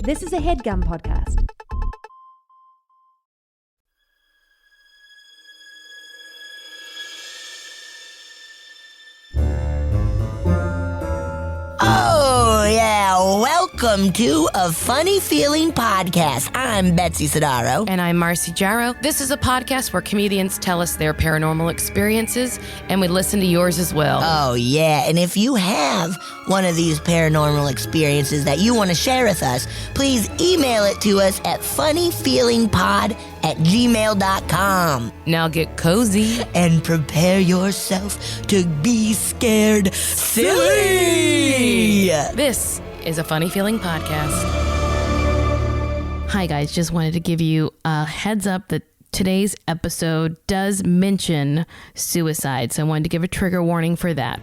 This is a HeadGum podcast. Oh, yeah. Welcome to A Funny Feeling Podcast. I'm Betsy Sidaro. And I'm Marcy Jarrow. This is a podcast where comedians tell us their paranormal experiences, and we listen to yours as well. Oh, yeah. And if you have one of these paranormal experiences that you want to share with us, please email it to us at funnyfeelingpod@gmail.com. Now get cozy. And prepare yourself to be scared silly. This is a Funny Feeling podcast. Hi guys, just wanted to give you a heads up that today's episode does mention suicide, so I wanted to give a trigger warning for that.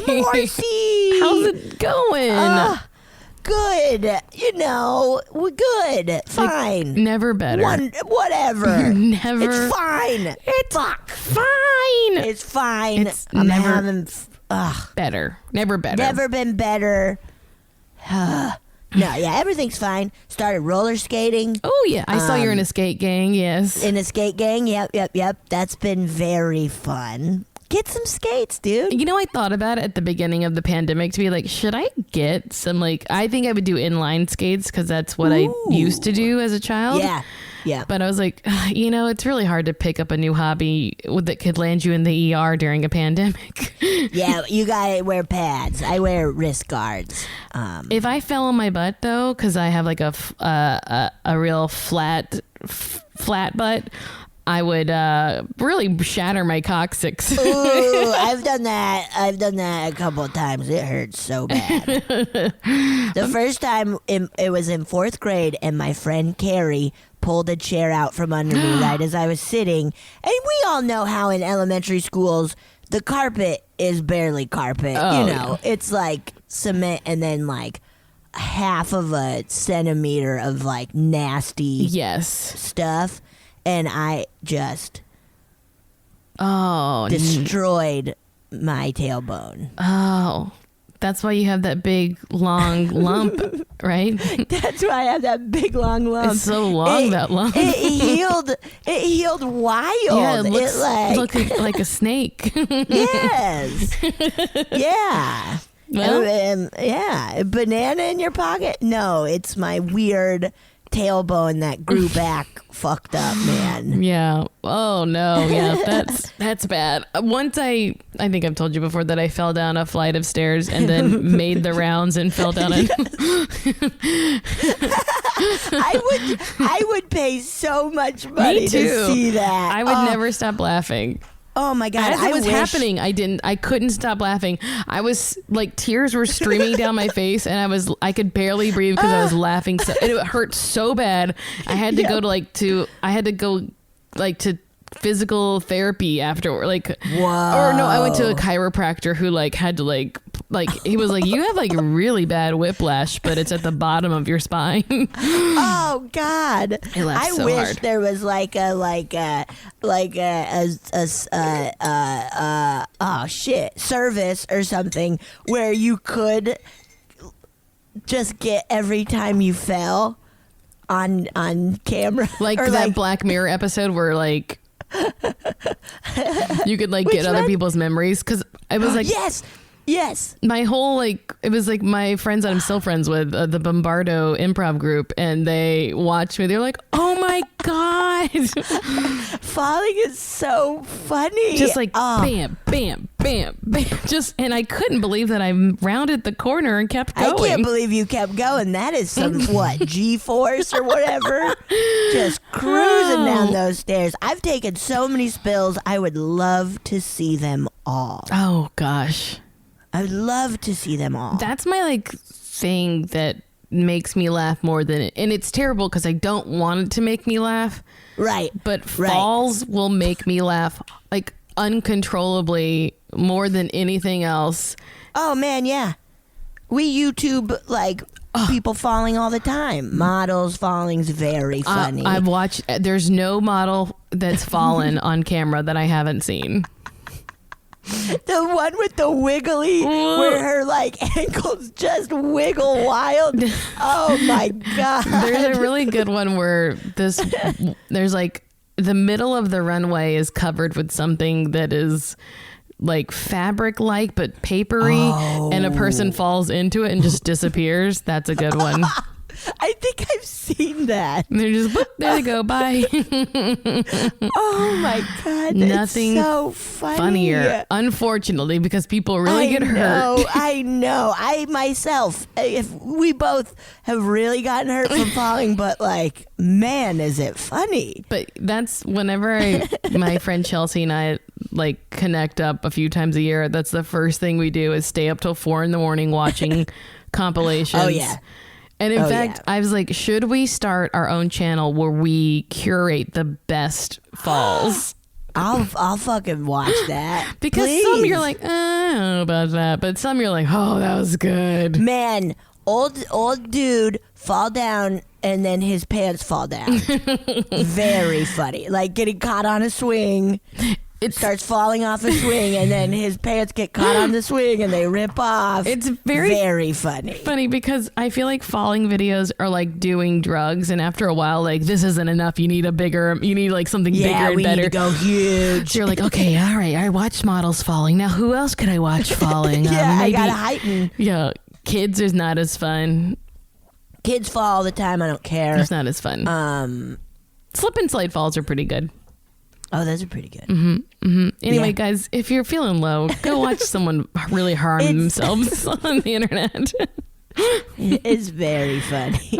Marcy! How's it going? Good. You know, we're good. Fine. Like, never better. Whatever. Never. It's fine. It's fine. It's fine. It's I'm never having better. Never better. Never been better. No, yeah, everything's fine. Started roller skating. Oh, yeah. I saw you're in a skate gang, yes. In a skate gang. Yep. That's been very fun. Get some skates, dude. You know, I thought about it at the beginning of the pandemic to be like, should I get some, I think I would do inline skates because that's what I used to do as a child. Yeah. But I was like, you know, it's really hard to pick up a new hobby that could land you in the ER during a pandemic. Yeah, you gotta wear pads. I wear wrist guards. If I fell on my butt, though, because I have like a real flat butt, I would really shatter my coccyx. Ooh, I've done that a couple of times. It hurts so bad. The first time it was in 4th grade, and my friend Carrie pulled a chair out from under me right as I was sitting. And we all know how in elementary schools the carpet is barely carpet. It's like cement and then like half of a centimeter of like nasty stuff. And I just destroyed my tailbone. Oh, that's why you have that big, long lump, right? That's why I have that big, long lump. It's so long, that lump. It healed wild. Yeah, it looks like a snake. Yes. Yeah. Well, yeah. Banana in your pocket? No, it's my weird tailbone that grew back fucked up, man. Yeah. Oh no. Yeah, that's bad. Once I think I've told you before that I fell down a flight of stairs and then made the rounds and fell down it. I would pay so much money to see that. I would never stop laughing. Oh my God. As it was happening, I couldn't stop laughing. I was like, tears were streaming down my face, and I could barely breathe because I was laughing. So it hurt so bad. I had to go to physical therapy afterward. Whoa. Or no, I went to a chiropractor who had to he was like, you have really bad whiplash, but it's at the bottom of your spine. Oh God. I wish hard. there was service or something where you could just get every time you fell on camera. Like that Black Mirror episode where you could get other people's memories, because I was like, yes, my whole it was like my friends that I'm still friends with, the Bombardo improv group, and they watched me. They're like, oh my God. Falling is so funny. Just bam, bam, bam, bam. And I couldn't believe that I rounded the corner and kept going. I can't believe you kept going. That is some G-force or whatever. Just cruising down those stairs. I've taken so many spills. I would love to see them all. Oh gosh. I would love to see them all. That's my thing that makes me laugh more than it. And it's terrible because I don't want it to make me laugh. Right. But falls will make me laugh uncontrollably more than anything else. Oh man, yeah. We YouTube people falling all the time. Models falling's very funny. I've watched. There's no model that's fallen on camera that I haven't seen. The one with the wiggly, where her like ankles just wiggle wild. Oh my god! There's a really good one where there's like the middle of the runway is covered with something that is like fabric like but papery, and a person falls into it and just disappears. That's a good one. I think I've seen that. And they're just, boop, there they go, bye. Oh my god, nothing so funny. funnier, unfortunately, because people really get hurt. I know. I myself, if we both have really gotten hurt from falling, but like, man, is it funny. But that's whenever my friend Chelsea and I like connect up a few times a year, that's the first thing we do is stay up till 4 a.m. watching compilations. Oh yeah. And in fact, I was like, should we start our own channel where we curate the best falls? I'll fucking watch that. Because some you're like, I don't know about that. But some you're like, oh, that was good. Man, old dude fall down and then his pants fall down. Very funny. Like getting caught on a swing. It starts falling off a swing and then his pants get caught on the swing and they rip off. It's very funny. Funny because I feel like falling videos are like doing drugs, and after a while, like this isn't enough. You need like something bigger and we better. Need to go huge. So you're like, okay, all right, I watched models falling. Now who else could I watch falling? I gotta heighten. Yeah, kids is not as fun. Kids fall all the time. I don't care. It's not as fun. Slip and slide falls are pretty good. Oh, those are pretty good. Anyway, guys, if you're feeling low, go watch someone really harm themselves on the internet. It's very funny.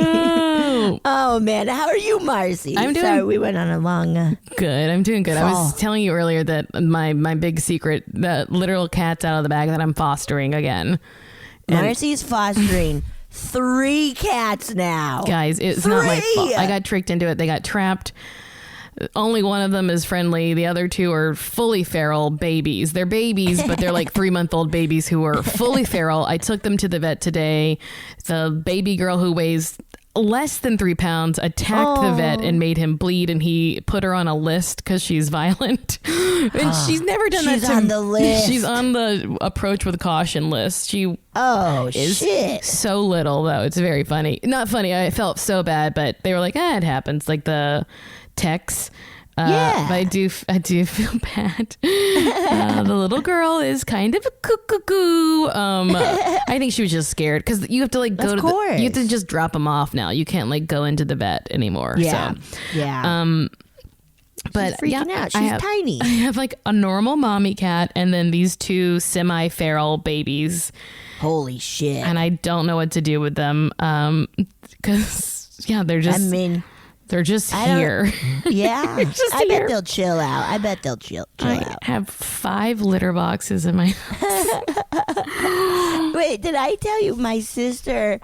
Oh man, how are you, Marcy? I'm doing. Sorry, we went on a long. Good. I'm doing good. Fall. I was telling you earlier that my big secret, the literal cat's out of the bag that I'm fostering again. Marcy's fostering 3 cats now. Guys, it's not my fault. I got tricked into it. They got trapped. Only one of them is friendly. The other 2 are fully feral babies. They're babies, but they're like 3-month-old babies who are fully feral. I took them to the vet today. The baby girl who weighs less than 3 pounds attacked the vet and made him bleed, and he put her on a list because she's violent. And she's never done that. She's on the list. She's on the approach with caution list. She is shit. So little though. It's very funny. Not funny. I felt so bad, but they were like, it happens. Like the techs. But I do feel bad. The little girl is kind of a cuckoo. I think she was just scared because you have to like go you have to just drop them off now. You can't like go into the vet anymore. Yeah. So, yeah. But she's freaking out. She's tiny. I have like a normal mommy cat and then these 2 semi-feral babies. Holy shit. And I don't know what to do with them. Because they're just. They're just here. Yeah. I bet they'll chill out. I have 5 litter boxes in my house. Wait, did I tell you my sister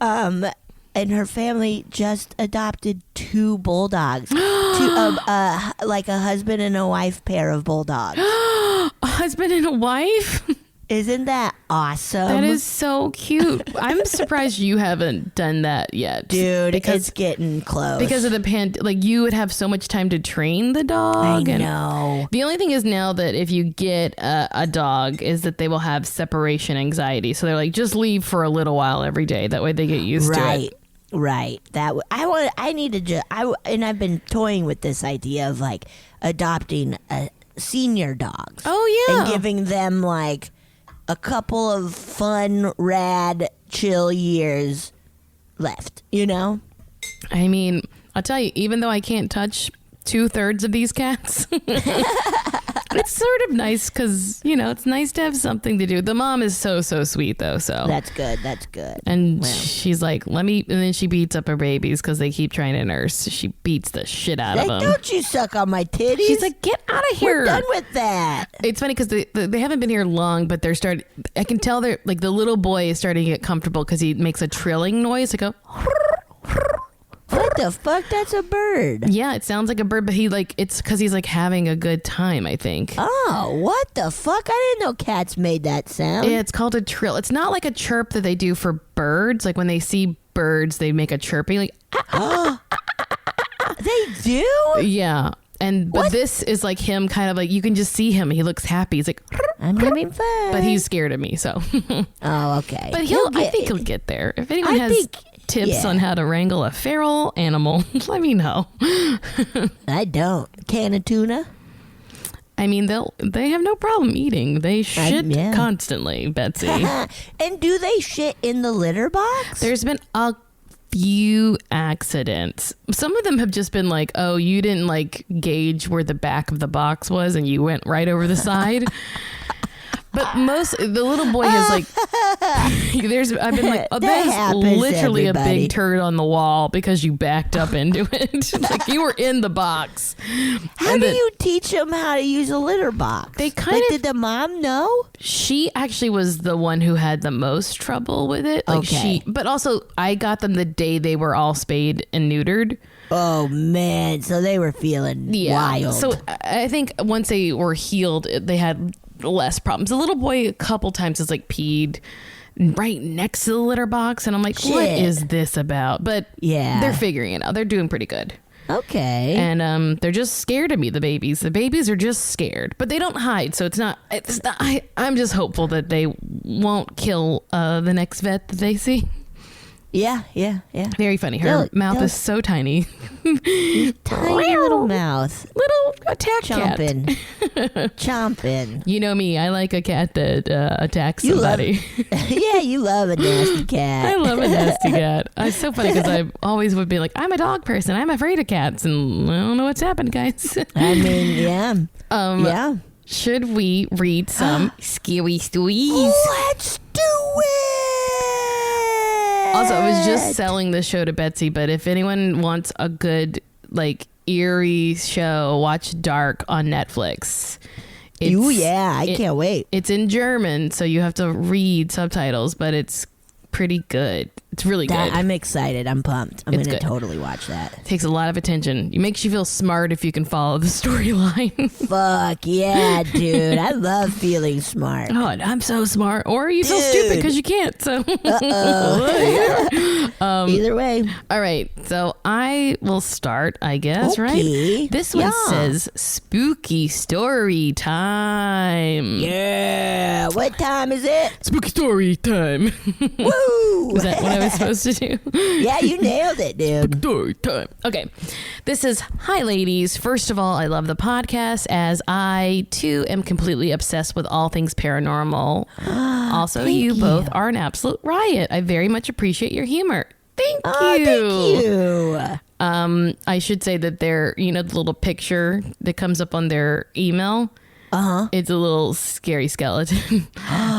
and her family just adopted 2 bulldogs? Like a husband and a wife pair of bulldogs. A husband and a wife? Isn't that awesome? That is so cute. I'm surprised you haven't done that yet. Dude, it's getting close. Because of the like you would have so much time to train the dog. I know. The only thing is now that if you get a dog is that they will have separation anxiety. So they're like, just leave for a little while every day. That way they get used to it. Right. And I've been toying with this idea of like adopting senior dogs. Oh, yeah. And giving them like a couple of fun, rad, chill years left, you know? I mean, I'll tell you, even though I can't touch 2/3 of these cats, it's sort of nice because, it's nice to have something to do. The mom is so sweet, though, so. That's good. And she's like, and then she beats up her babies because they keep trying to nurse. She beats the shit out of them. Don't you suck on my titties. She's like, get out of here. We're done with that. It's funny because they haven't been here long, but I can tell they're, like, the little boy is starting to get comfortable because he makes a trilling noise. Like a... What the fuck? That's a bird. Yeah, it sounds like a bird, but it's because he's like having a good time, I think. Oh, what the fuck? I didn't know cats made that sound. Yeah, it's called a trill. It's not like a chirp that they do for birds. Like when they see birds, they make a chirping like. They do? Yeah. But this is like him, kind of like, you can just see him. He looks happy. He's like, I'm having fun. but he's scared of me. So, oh, okay. But I think he'll get there. If anyone has tips on how to wrangle a feral animal, let me know. I don't. Can of tuna? I mean, they have no problem eating. They shit constantly, Betsy. And do they shit in the litter box? There's been a few accidents. Some of them have just been like, oh, you didn't like gauge where the back of the box was and you went right over the side. But the little boy has like, I've been like, oh, that's literally a big turd on the wall because you backed up into it. Like you were in the box. How do you teach them how to use a litter box? They kind of, did the mom know? She actually was the one who had the most trouble with it. Like but also I got them the day they were all spayed and neutered. Oh man, so they were feeling wild. So I think once they were healed, they had less problems. The little boy a couple times has like peed right next to the litter box, and I'm like, what is this about? But they're figuring it out. They're doing pretty good. Okay. And they're just scared of me, the babies. The babies are just scared, but they don't hide, so it's not I'm just hopeful that they won't kill the next vet that they see. Yeah. Very funny. Her mouth is so tiny. Tiny little mouth. Little attack Chomping. cat. Chomping. You know me. I like a cat that attacks somebody. You love a nasty cat. I love a nasty cat. It's so funny because I always would be like, I'm a dog person. I'm afraid of cats. And I don't know what's happened, guys. I mean, yeah. Should we read some scary stories? Let's do it. Also, I was just selling the show to Betsy, but if anyone wants a good, like, eerie show, watch Dark on Netflix. I can't wait. It's in German, so you have to read subtitles, but it's pretty good. It's really good. I'm excited. I'm pumped. I'm going to totally watch that. It takes a lot of attention. It makes you feel smart if you can follow the storyline. Fuck yeah, dude. I love feeling smart. Oh, I'm so smart. Or you feel stupid because you can't. So either way. All right. So I will start, I guess, right? This one says spooky story time. Yeah. What time is it? Spooky story time. Woo! Is that what I was supposed to do? Yeah, you nailed it, dude. Story time. Okay. This is, hi, ladies. First of all, I love the podcast as I, too, am completely obsessed with all things paranormal. Also, you both are an absolute riot. I very much appreciate your humor. Thank you. I should say that the little picture that comes up on their email, it's a little scary skeleton.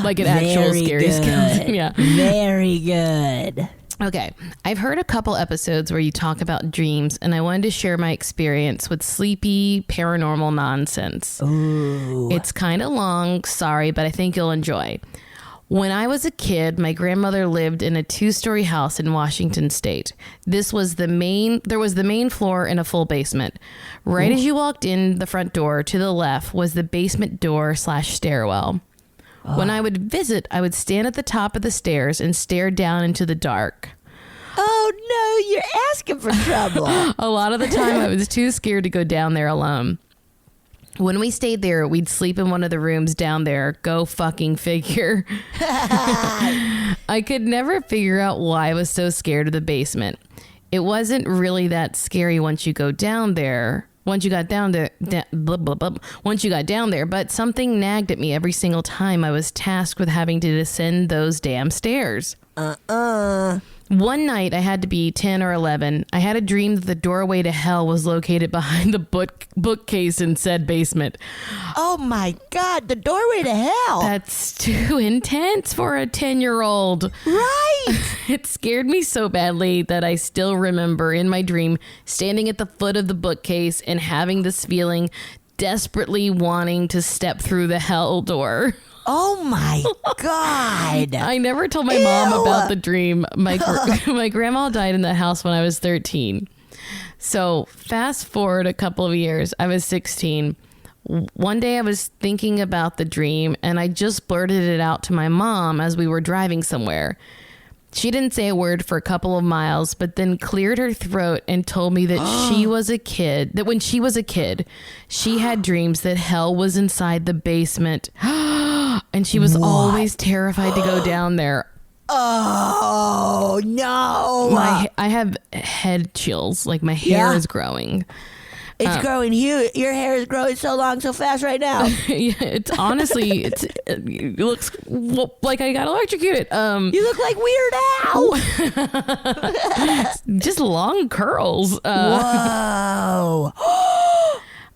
Like an actual scary skeleton. Yeah. Very good. Okay. I've heard a couple episodes where you talk about dreams, and I wanted to share my experience with sleepy paranormal nonsense. Ooh. It's kind of long, sorry, but I think you'll enjoy. When I was a kid, my grandmother lived in a 2-story house in Washington State. There was the main floor and a full basement. Right as you walked in the front door, to the left was the basement door/stairwell. When I would visit, I would stand at the top of the stairs and stare down into the dark. Oh no, you're asking for trouble. A lot of the time I was too scared to go down there alone. When we stayed there, we'd sleep in one of the rooms down there. Go fucking figure. I could never figure out why I was so scared of the basement. It wasn't really that scary once you got down there, but something nagged at me every single time I was tasked with having to descend those damn stairs. One night, I had to be 10 or 11. I had a dream that the doorway to hell was located behind the bookcase in said basement. Oh my God, the doorway to hell. That's too intense for a 10-year-old. Right. It scared me so badly that I still remember in my dream standing at the foot of the bookcase and having this feeling, desperately wanting to step through the hell door. Oh my God. I never told my mom about the dream. My grandma died in that house when I was 13. So fast forward a couple of years, I was 16. One day I was thinking about the dream and I just blurted it out to my mom as we were driving somewhere. She didn't say a word for a couple of miles, but then cleared her throat and told me that when she was a kid, she had dreams that hell was inside the basement. And she was always terrified to go down there. Oh, no. I have head chills. Like, my hair is growing. It's growing huge. Your hair is growing so long, so fast right now. Yeah, it's honestly, it looks like I got electrocuted. You look like Weird Al. Just long curls. Whoa.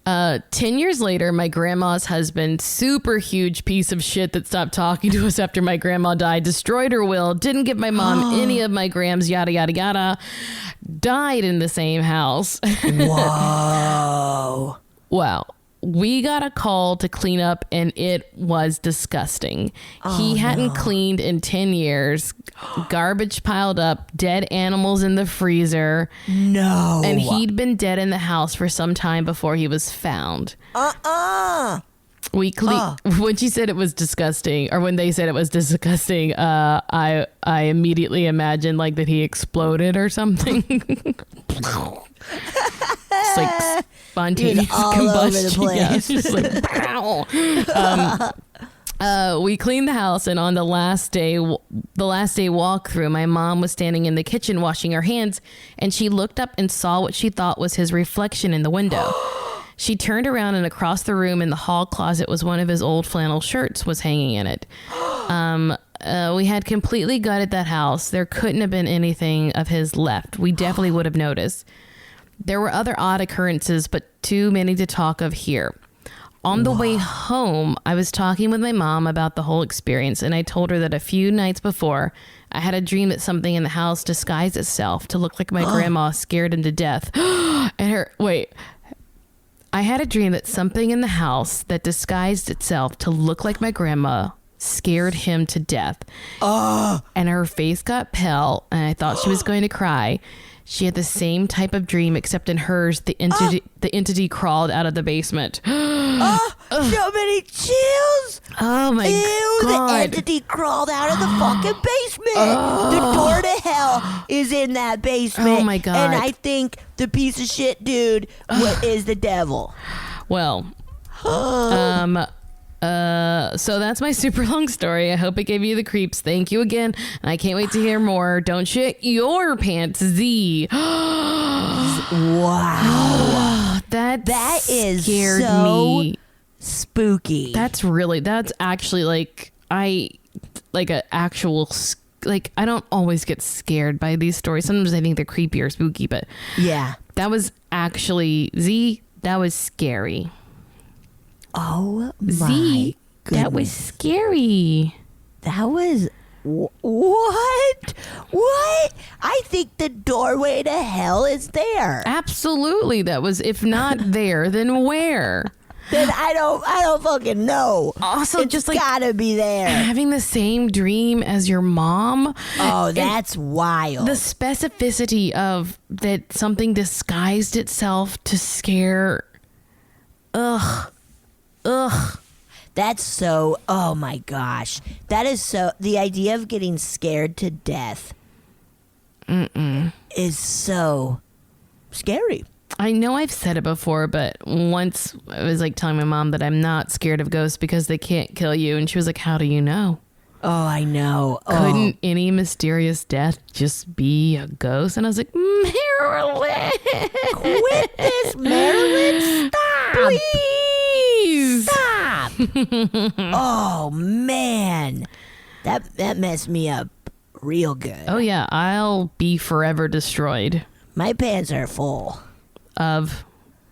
10 years later, my grandma's husband, super huge piece of shit that stopped talking to us after my grandma died, destroyed her will, didn't give my mom any of my grams, yada, yada, yada, died in the same house. Whoa. Wow. We got a call to clean up and it was disgusting. He hadn't cleaned in 10 years. Garbage piled up, dead animals in the freezer. No. And he'd been dead in the house for some time before he was found. We when she said it was disgusting, or when they said it was disgusting, I immediately imagined like that he exploded or something. It's like spontaneous all combustion. over the place. Yeah, it's just like, pow. We cleaned the house, and on the last day walkthrough, my mom was standing in the kitchen washing her hands, and she looked up and saw what she thought was his reflection in the window. She turned around, and across the room in the hall closet was one of his old flannel shirts was hanging in it. We had completely gutted that house. There couldn't have been anything of his left. We definitely would have noticed. There were other odd occurrences, but too many to talk of here. On the way home, I was talking with my mom about the whole experience, and I told her that a few nights before, I had a dream that something in the house disguised itself to look like my grandma, scared him to death. I had a dream that something in the house that disguised itself to look like my grandma scared him to death. And her face got pale, and I thought she was going to cry. She had the same type of dream, except in hers, the entity crawled out of the basement. So many chills. Oh my God. The entity crawled out of the fucking basement. The door to hell is in that basement. Oh my God. And I think the piece of shit dude is the devil. Well, so that's my super long story. I hope it gave you the creeps. Thank you again. I can't wait to hear more. Don't shit your pants, Z. Wow. that is scared so me. Spooky. That's actually like I don't always get scared by these stories. Sometimes I think they're creepy or spooky, but yeah, that was actually Z. That was scary. Oh my Z, goodness. that was scary. That was what? I think the doorway to hell is there. Absolutely, that was. If not there, then where? Then I don't fucking know. Also, it's just like gotta be there. Having the same dream as your mom. Oh, that's wild. The specificity of that something disguised itself to scare. Ugh. That's so, oh my gosh. That is so, the idea of getting scared to death is so scary. I know I've said it before, but once I was like telling my mom that I'm not scared of ghosts because they can't kill you. And she was like, how do you know? Oh, I know. Couldn't any mysterious death just be a ghost? And I was like, Marilyn. Quit this, Marilyn. Stop. Please. Stop. Oh, man. That messed me up real good. Oh, yeah. I'll be forever destroyed. My pants are full. Of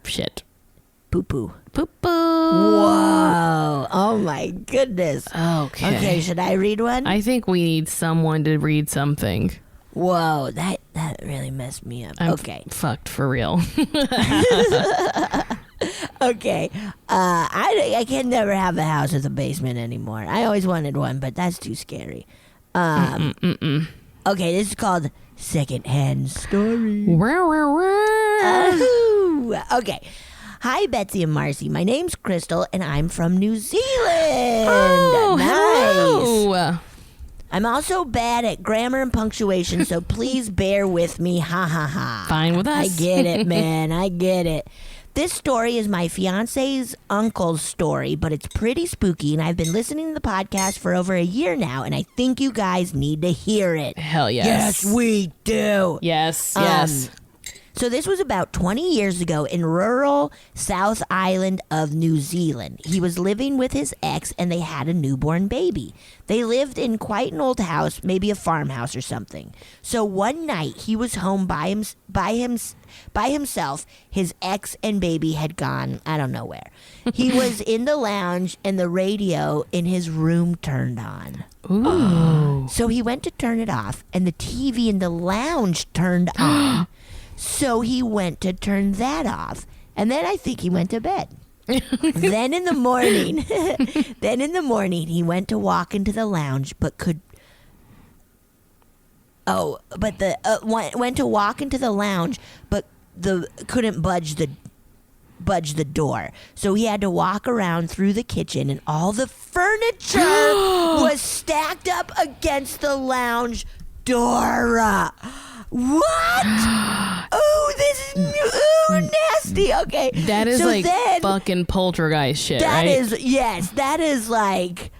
shit. Poo-poo. Poo-poo. Whoa. Oh, my goodness. Okay, should I read one? I think we need someone to read something. Whoa, that really messed me up. I'm okay. Fucked for real. Okay. I can never have a house with a basement anymore. I always wanted one, but that's too scary. Okay, this is called Secondhand Story. Okay. Hi, Betsy and Marcy. My name's Crystal, and I'm from New Zealand. Oh, nice. hello. I'm also bad at grammar and punctuation, so please bear with me. Ha ha ha. Fine with us. I get it, man. I get it. This story is my fiance's uncle's story, but it's pretty spooky, and I've been listening to the podcast for over a year now, and I think you guys need to hear it. Hell yes. Yes, we do. Yes, yes. So this was about 20 years ago in rural South Island of New Zealand. He was living with his ex, and they had a newborn baby. They lived in quite an old house, maybe a farmhouse or something. So one night he was home by himself. His ex and baby had gone, I don't know where. He was in the lounge, and the radio in his room turned on. Ooh. So he went to turn it off, and the TV in the lounge turned on. So he went to turn that off, and then I think he went to bed. Then in the morning, he went to walk into the lounge, but went to walk into the lounge, but couldn't budge the door. So he had to walk around through the kitchen, and all the furniture was stacked up against the lounge door. What? Oh, this is nasty. Okay. That is fucking poltergeist shit, right? That is like,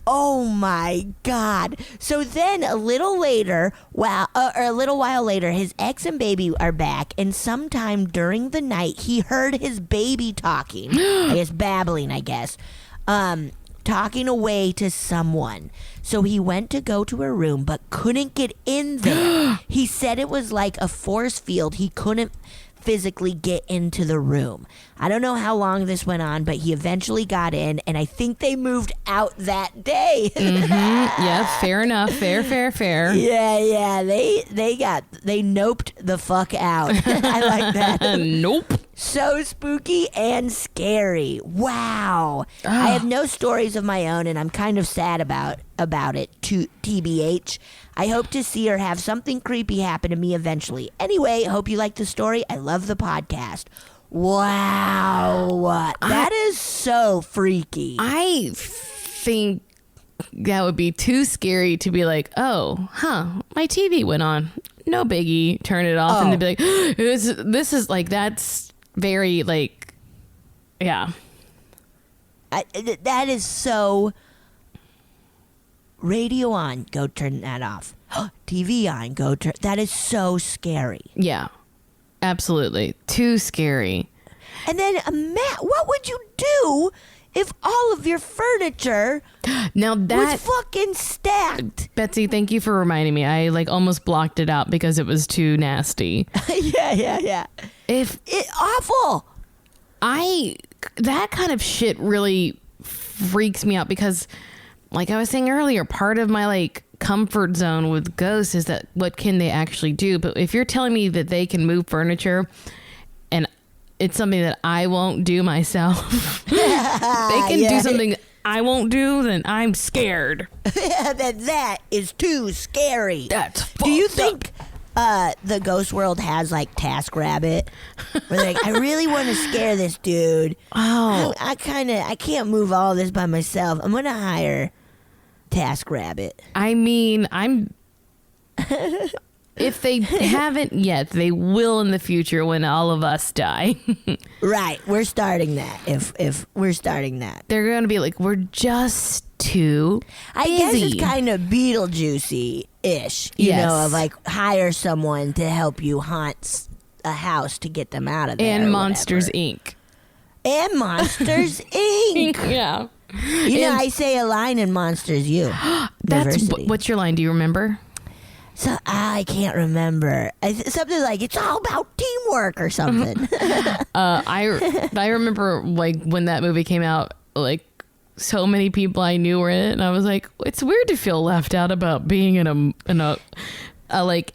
oh my God. So then a little while later, his ex and baby are back, and sometime during the night, he heard his baby talking. I guess babbling, talking away to someone. So he went to go to her room, but couldn't get in there. He said it was like a force field. He couldn't physically get into the room. I don't know how long this went on, but he eventually got in, and I think they moved out that day. Yeah, fair enough. Fair. Yeah. They noped the fuck out. I like that. Nope. So spooky and scary. Wow. I have no stories of my own, and I'm kind of sad about it, TBH. I hope to see or have something creepy happen to me eventually. Anyway, hope you like the story. I love the podcast. Wow. That is so freaky. I think that would be too scary to be like, oh, my TV went on. No biggie. Turn it off. And they'd be like, this is like, that's very like, yeah. That is so... Radio on, go turn that off. TV on, go turn... That is so scary. Yeah, absolutely. Too scary. And then, Matt, what would you do if all of your furniture was fucking stacked? Betsy, thank you for reminding me. I almost blocked it out because it was too nasty. Yeah. Awful. That kind of shit really freaks me out because... Like I was saying earlier, part of my comfort zone with ghosts is that what can they actually do? But if you're telling me that they can move furniture and it's something that I won't do myself, they can do something I won't do, then I'm scared. that is too scary. That's fucked Do you think the ghost world has TaskRabbit? Where I really want to scare this dude. Oh. I can't move all this by myself. I'm going to hire TaskRabbit. I mean, if they haven't yet, they will in the future when all of us die. Right. We're starting that. If we're starting that. They're going to be like, we're just too I busy. guess it's kind of Beetlejuicy-ish. You know, of hire someone to help you haunt a house to get them out of there. And Monsters, Inc. And Monsters, Inc. Yeah. You know, I say a line in Monsters U. What's your line? Do you remember? So I can't remember. Something like it's all about teamwork or something. I remember when that movie came out, so many people I knew were in it, and I was like, it's weird to feel left out about being in a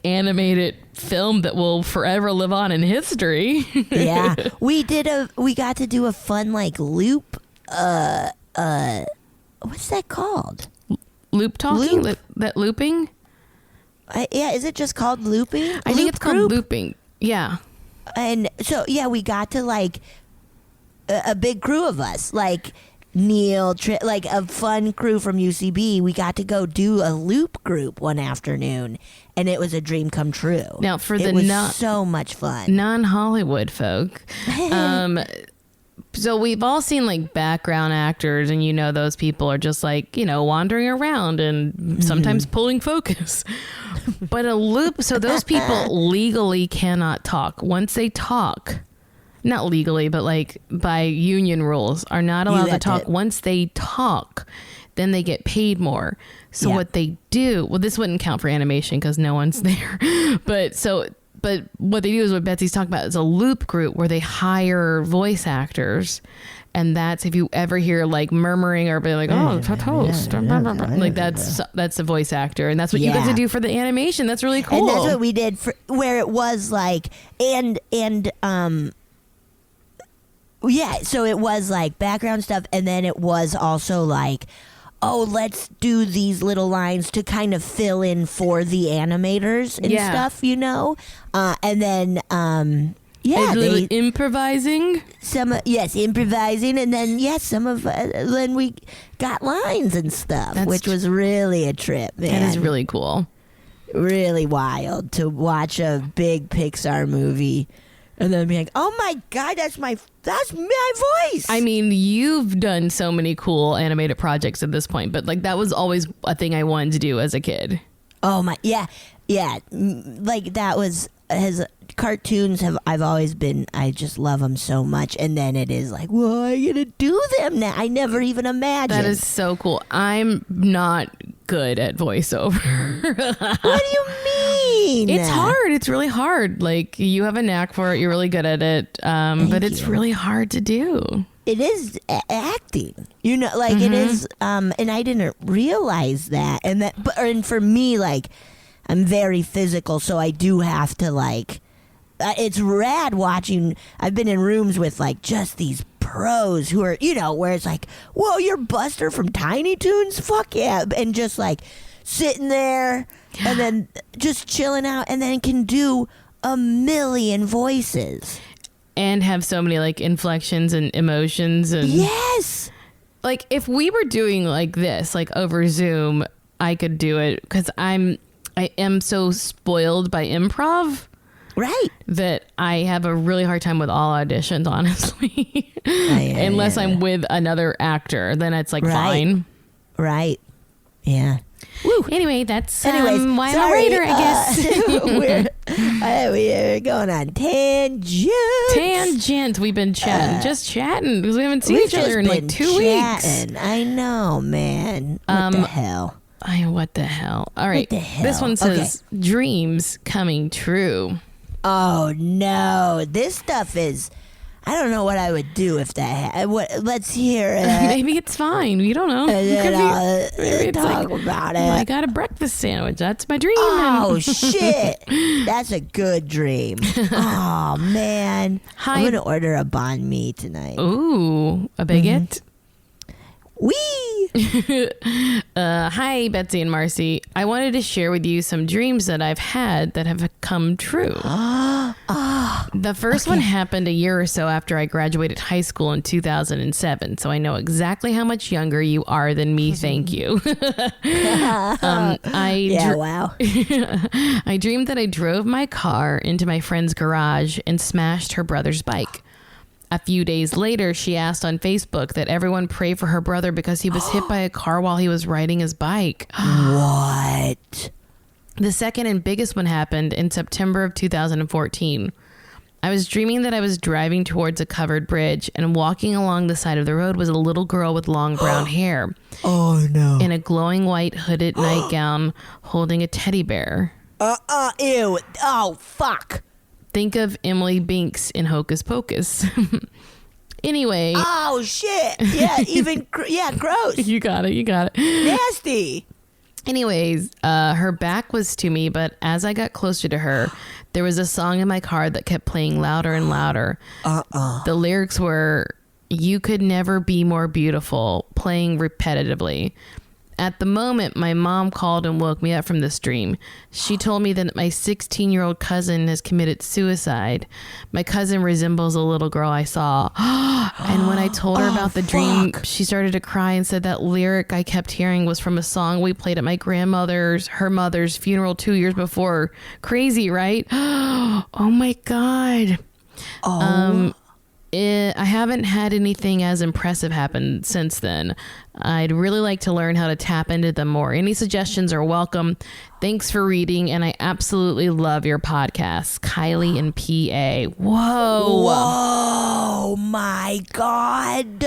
animated film that will forever live on in history. Yeah, we got to do a fun loop. What's that called? Loop talking? That looping? Yeah, is it just called looping? I think it's called looping. Yeah. And so, yeah, we got to a big crew of us. Neil, like a fun crew from UCB, we got to go do a loop group one afternoon, and it was a dream come true. Now, for it was so much fun. Non-Hollywood folk, so we've all seen like background actors, and those people are just like wandering around and sometimes pulling focus. But a loop, so those people legally cannot talk. Once they talk, not legally, but like by union rules, are not allowed to talk. Once they talk, then they get paid more. So what they do, well, this wouldn't count for animation because no one's there. But what they do is what Betsy's talking about is a loop group where they hire voice actors. And that's, if you ever hear like murmuring or be like, oh, it's a toast, like that's a voice actor. And that's what you get to do for the animation. That's really cool. And that's what we did for where it was like, so it was like background stuff, and then it was also like, oh, let's do these little lines to kind of fill in for the animators and stuff, and then they improvising. Improvising, and then then we got lines and stuff, which was really a trip, man. That is really cool. Really wild to watch a big Pixar movie. And then be like, oh my God, that's my voice. I mean, you've done so many cool animated projects at this point, but like that was always a thing I wanted to do as a kid. Oh my, yeah. Like that was cartoons I've always been, I just love them so much. And then it is like, well, I'm going to do them now. I never even imagined. That is so cool. I'm not good at voiceover. What do you mean? It's hard. It's really hard. Like you have a knack for it. You're really good at it. But it's really hard to do. It is acting, it is. And I didn't realize that. And for me, like, I'm very physical, so I do have to like. It's rad watching. I've been in rooms with like just these pros who are, where it's like, whoa, you're Buster from Tiny Toons? Fuck yeah. And just like sitting there and then just chilling out, and then can do a million voices. And have so many like inflections and emotions. And yes. Like if we were doing like this, like over Zoom, I could do it because I am so spoiled by improv. Right. That I have a really hard time with all auditions, honestly. Unless I'm with another actor, then it's like fine. Right. Yeah. Woo. Anyway, that's why I'm a writer, I guess. We're going on tangent. We've been chatting, just chatting, because we haven't seen each other in like 2 weeks. I know, man. What the hell? What the hell? All right. This one says dreams coming true. Oh no, this stuff is. I don't know what I would do if that. Let's hear it. Maybe it's fine. You don't know. Maybe talk about it. I got a breakfast sandwich. That's my dream. Oh shit, that's a good dream. Oh man, I'm gonna order a banh mi tonight. Ooh, a baguette. Wee! Hi, Betsy and Marcy. I wanted to share with you some dreams that I've had that have come true. The first one happened a year or so after I graduated high school in 2007, so I know exactly how much younger you are than me. Thank you. Wow. I dreamed that I drove my car into my friend's garage and smashed her brother's bike. A few days later, she asked on Facebook that everyone pray for her brother because he was hit by a car while he was riding his bike. What? The second and biggest one happened in September of 2014. I was dreaming that I was driving towards a covered bridge, and walking along the side of the road was a little girl with long brown hair. Oh, no. In a glowing white hooded nightgown holding a teddy bear. Ew. Oh, fuck. Think of Emily Binks in Hocus Pocus. Anyway. Oh, shit. Yeah, gross. You got it. Nasty. Anyways, her back was to me, but as I got closer to her, there was a song in my car that kept playing louder and louder. The lyrics were, "You could never be more beautiful," playing repetitively. At the moment, my mom called and woke me up from this dream. She told me that my 16-year-old cousin has committed suicide. My cousin resembles a little girl I saw. And when I told her about the dream, she started to cry and said that lyric I kept hearing was from a song we played at my grandmother's, her mother's funeral 2 years before. Crazy, right? Oh my God. I haven't had anything as impressive happen since then. I'd really like to learn how to tap into them more. Any suggestions are welcome. Thanks for reading, and I absolutely love your podcast. Kylie in PA. Whoa. Whoa, my God.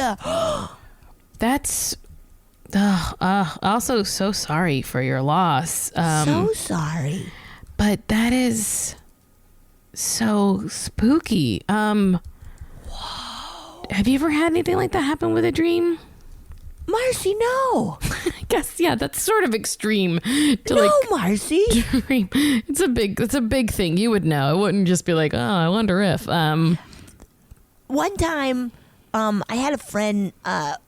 That's also so sorry for your loss. So sorry. But that is so spooky. Whoa. Have you ever had anything like that happen with a dream? Marcy, no. I guess, yeah, that's sort of extreme to no, Marcy. Dream. It's a big thing. You would know. It wouldn't just be like, oh, I wonder if. One time, I had a friend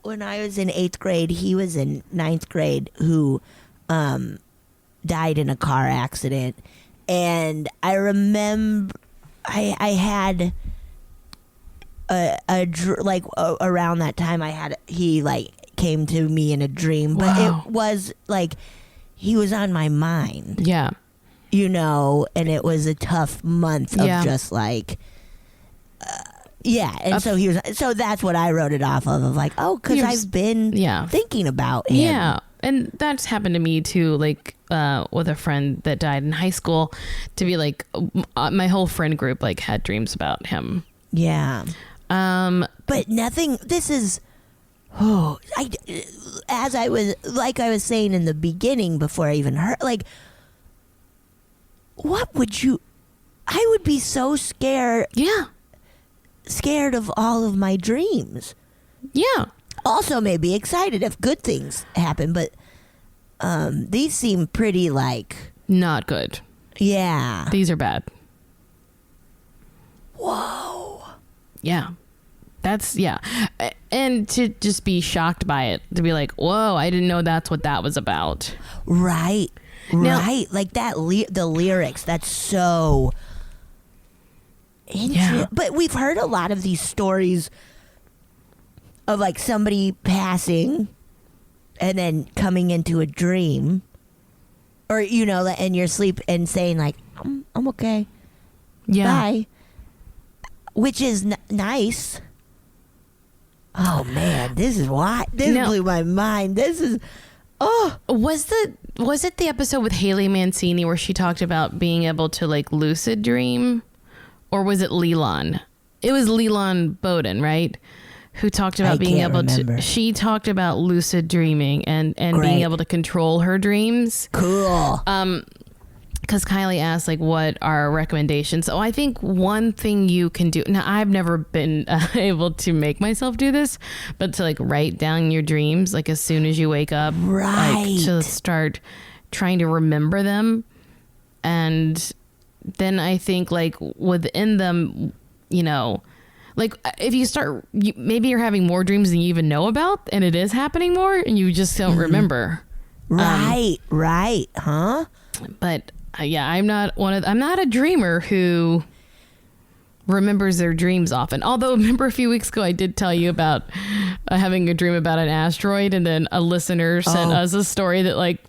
when I was in 8th grade. He was in 9th grade who died in a car accident, and I remember I had around that time he came to me in a dream, but Wow. it was like he was on my mind. Yeah. And it was a tough month of just like and so that's what I wrote it off of like, oh, because I've been thinking about him. Yeah. And that's happened to me too, like with a friend that died in high school, to be like my whole friend group like had dreams about him. Yeah. But nothing, this is, as I was saying in the beginning before I even heard, like, I would be so scared. Yeah. Scared of all of my dreams. Yeah. Also maybe excited if good things happen, but these seem pretty like. Not good. Yeah. These are bad. Whoa. Yeah. And to just be shocked by it, to be like, whoa, I didn't know that's what that was about. Right. Right. Like that, the lyrics, that's so interesting. Yeah. But we've heard a lot of these stories of like somebody passing and then coming into a dream, or, in your sleep and saying like, I'm okay. Yeah. Bye. Which is nice. Oh man, this blew my mind. This is, Was it the episode with Haley Mancini where she talked about being able to like lucid dream, or was it Leland? It was Leland Bowden, right? Who talked about being able to. She talked about lucid dreaming and being able to control her dreams. Cool. Because Kylie asked, like, what are recommendations? So I think one thing you can do. Now, I've never been able to make myself do this, but to like write down your dreams, like as soon as you wake up, right? Like, to start trying to remember them, and then I think like within them, like if you start, maybe you're having more dreams than you even know about, and it is happening more, and you just don't remember. Right, huh? But. I'm not a dreamer who remembers their dreams often. Although, remember a few weeks ago, I did tell you about having a dream about an asteroid, and then a listener sent us a story that like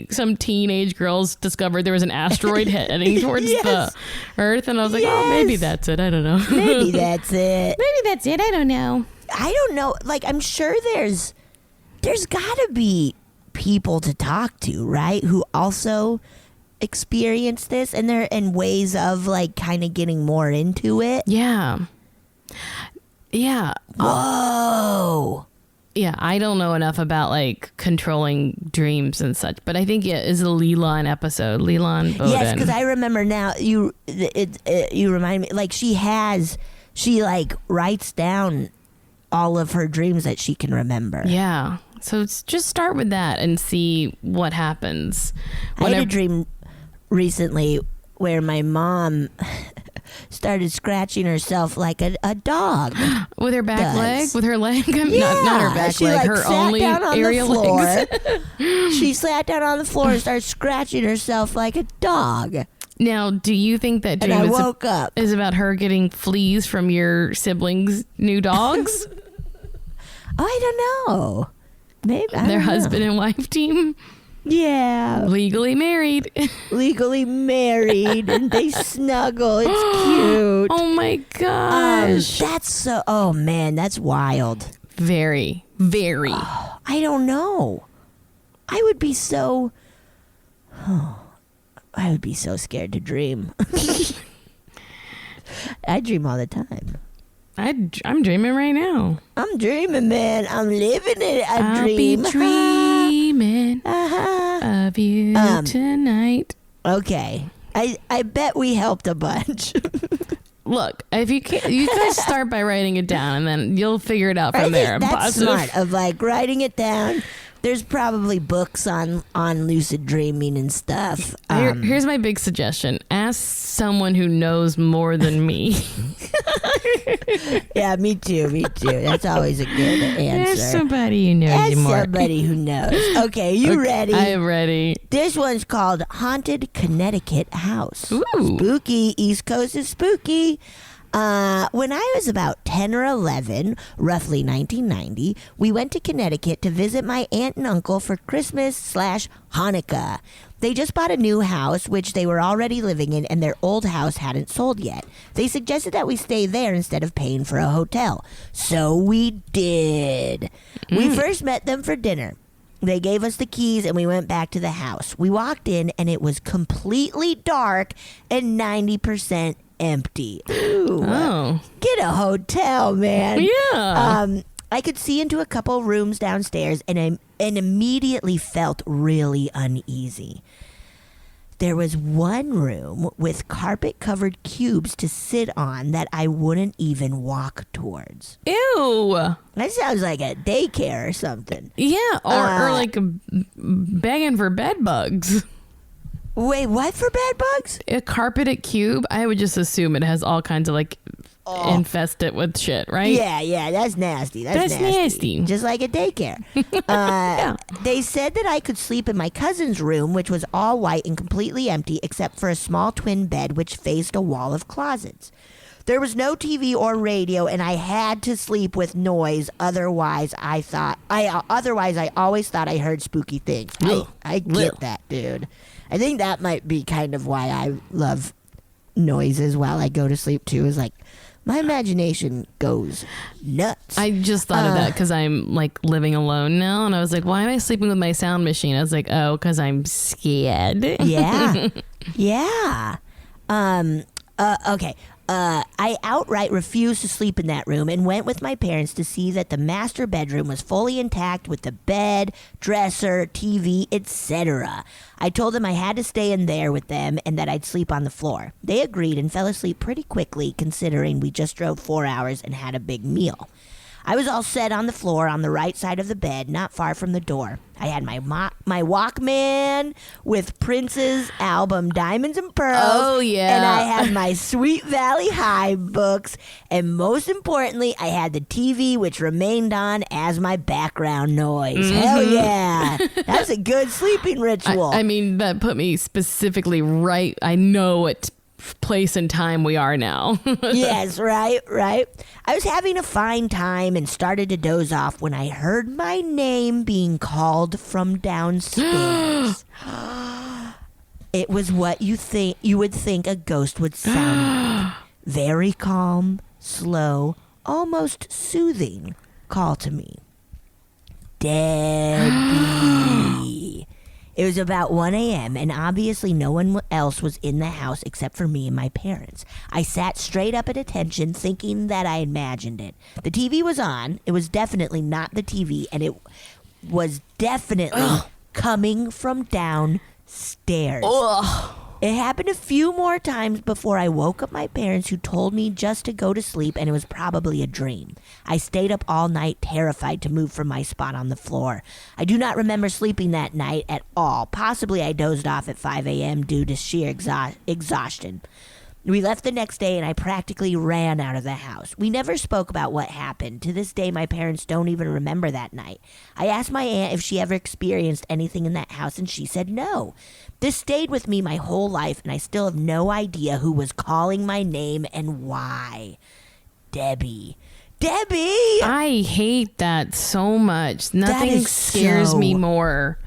some teenage girls discovered there was an asteroid heading towards the Earth, and I was like, oh, maybe that's it. I don't know. Maybe that's it. I don't know. I don't know. Like, I'm sure there's gotta be people to talk to, right? Who also experience this, and there and ways of like kind of getting more into it. Yeah. Whoa. Yeah, I don't know enough about like controlling dreams and such, but I think it is a Leland episode. Leland Bowden. Yes, because I remember now. You remind me. Like she like writes down all of her dreams that she can remember. Yeah. So just start with that and see what happens. I had a dream recently where my mom started scratching herself like a dog. With her back does. leg? With her leg? Yeah, Not her back she leg. like Her sat only down on area the floor. legs. She sat down on the floor and started scratching herself like a dog. Now, do you think that And dream I woke up. is about her getting fleas from your siblings' new dogs? I don't know. Maybe I Their don't know. husband and wife team? Yeah, Legally married. legally married, and they snuggle. It's cute. Oh my gosh. That's so. Oh man, that's wild. Very, very. I don't know. I would be so. I would be so scared to dream. I dream all the time. I'm dreaming right now. I'm dreaming, man. I'm living it. I'll dream. be dreaming of you tonight. Okay. I bet we helped a bunch. Look, if you can't, you guys start by writing it down, and then you'll figure it out from there. That's Positive. smart of like writing it down. There's probably books on lucid dreaming and stuff. Here's my big suggestion. Ask someone who knows more than me. Yeah, me too. That's always a good answer. Ask somebody who knows more. Somebody who knows. Okay, you ready? I am ready. This one's called Haunted Connecticut House. Ooh. Spooky. East Coast is spooky. When I was about 10 or 11, roughly 1990, we went to Connecticut to visit my aunt and uncle for Christmas/Hanukkah. They just bought a new house, which they were already living in, and their old house hadn't sold yet. They suggested that we stay there instead of paying for a hotel. So we did. We first met them for dinner. They gave us the keys and we went back to the house. We walked in and it was completely dark and 90% empty. Ooh, Oh. get a hotel, man. Yeah. I could see into a couple rooms downstairs and immediately felt really uneasy. There was one room with carpet-covered cubes to sit on that I wouldn't even walk towards. Ew. That sounds like a daycare or something. Yeah, or like begging for bed bugs. Wait, what for bed bugs? A carpeted cube, I would just assume it has all kinds of like infest it with shit, right? Yeah, that's nasty. That's nasty. Just like a daycare. Yeah. They said that I could sleep in my cousin's room, which was all white and completely empty, except for a small twin bed which faced a wall of closets. There was no TV or radio, and I had to sleep with noise. Otherwise, I always thought I heard spooky things. I get that, dude. I think that might be kind of why I love noises while I go to sleep too. Is like my imagination goes nuts. I just thought of that because I'm like living alone now, and I was like, why am I sleeping with my sound machine? I was like, oh, because I'm scared. Yeah. Yeah. Okay. I outright refused to sleep in that room and went with my parents to see that the master bedroom was fully intact with the bed, dresser, TV, etc. I told them I had to stay in there with them and that I'd sleep on the floor. They agreed and fell asleep pretty quickly considering we just drove 4 hours and had a big meal. I was all set on the floor on the right side of the bed, not far from the door. I had my Walkman with Prince's album Diamonds and Pearls. Oh, yeah. And I had my Sweet Valley High books. And most importantly, I had the TV, which remained on as my background noise. Mm-hmm. Hell yeah. That's a good sleeping ritual. I mean, that put me specifically right. I know what place and time we are now. Yes, right. I was having a fine time and started to doze off when I heard my name being called from downstairs. It was what you would think a ghost would sound like. Very calm, slow, almost soothing call to me. Debbie. It was about 1 a.m., and obviously no one else was in the house except for me and my parents. I sat straight up at attention, thinking that I imagined it. The TV was on. It was definitely not the TV, and it was definitely coming from downstairs. Ugh. It happened a few more times before I woke up my parents, who told me just to go to sleep, and it was probably a dream. I stayed up all night, terrified to move from my spot on the floor. I do not remember sleeping that night at all. Possibly I dozed off at 5 a.m. due to sheer exhaustion. We left the next day, and I practically ran out of the house. We never spoke about what happened. To this day, my parents don't even remember that night. I asked my aunt if she ever experienced anything in that house, and she said no. This stayed with me my whole life, and I still have no idea who was calling my name and why. Debbie. I hate that so much. Nothing scares me more.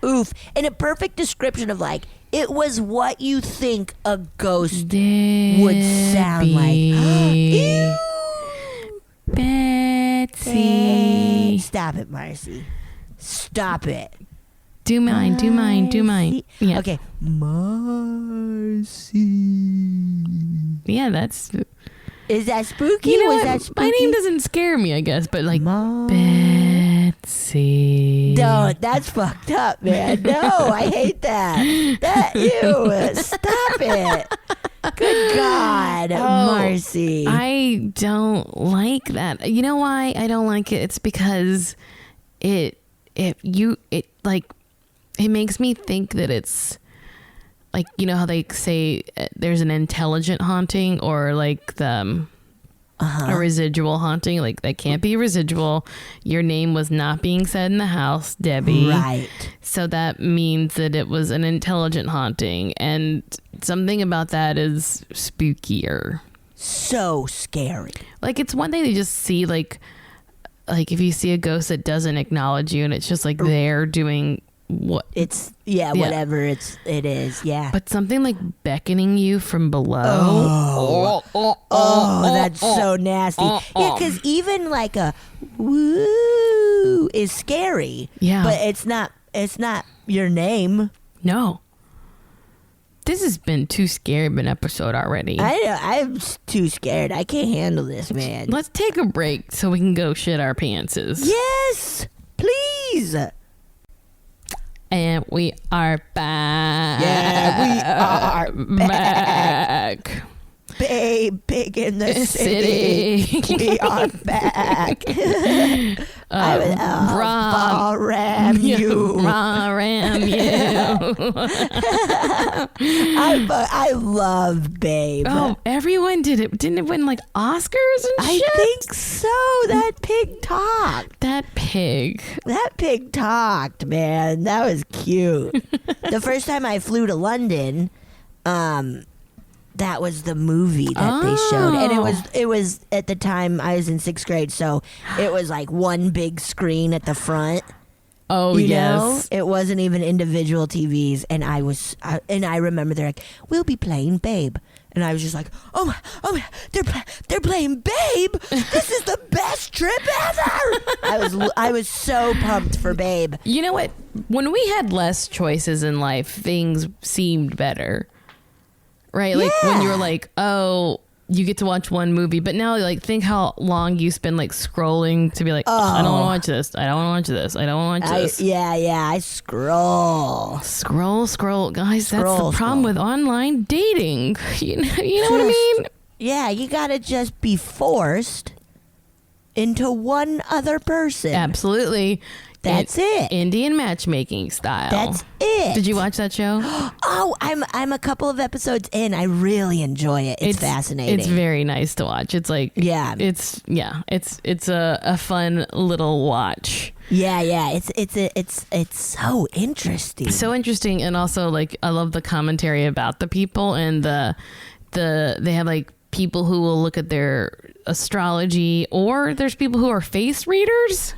Oof. And a perfect description of like, it was what you think a ghost Debbie. would sound like. Ew. Betsy. Stop it, Marcy. Stop it. Do mine. Yeah. Okay. Marcy. Yeah, that's... Is that spooky? You know Was what? that spooky? My name doesn't scare me, I guess, but like Betsy. Don't. That's fucked up, man. No, I hate that. Ew. Stop it. Good God, Marcy. I don't like that. You know why I don't like it? It's because it makes me think that it's like, you know how they say there's an intelligent haunting or like the a residual haunting, like that can't be residual. Your name was not being said in the house, Debbie. Right. So that means that it was an intelligent haunting, and something about that is spookier. So scary. Like it's one thing to just see like if you see a ghost that doesn't acknowledge you and it's just like they're doing what it's whatever it is. But something like beckoning you from below. Oh, that's so nasty. Yeah, because even like a woo is scary. Yeah. But it's not your name. No. This has been too scary of an episode already. I'm too scared. I can't handle this, man. Let's take a break so we can go shit our pantses. Yes, please. And we are back. Yeah, we are back. Big in the city. We are back. I will ram you. Ram you. I love Babe. Oh, everyone did it. Didn't it win like Oscars and shit? I think so. That pig talked. That pig talked, man. That was cute. The first time I flew to London, that was the movie that they showed, and it was at the time I was in 6th grade, so it was like one big screen at the front. Oh, you yes. know? It wasn't even individual TVs, and I remember they're like, we'll be playing Babe, and I was just like, oh, they're playing Babe. This is the best trip ever. I was so pumped for Babe. You know what? When we had less choices in life, things seemed better. Right? Like when you were like, oh, you get to watch one movie, but now like think how long you spend like scrolling to be like, I don't want to watch this. I don't want to watch this. I don't want to watch this. I scroll. Guys, that's the problem with online dating. You know what I mean? Yeah, you gotta just be forced into one other person. Absolutely. That's it. Indian matchmaking style. That's it. Did you watch that show? Oh, I'm a couple of episodes in. I really enjoy it. It's fascinating. It's very nice to watch. It's like it's a fun little watch. Yeah. It's so interesting. So interesting, and also like I love the commentary about the people and they have like people who will look at their astrology, or there's people who are face readers.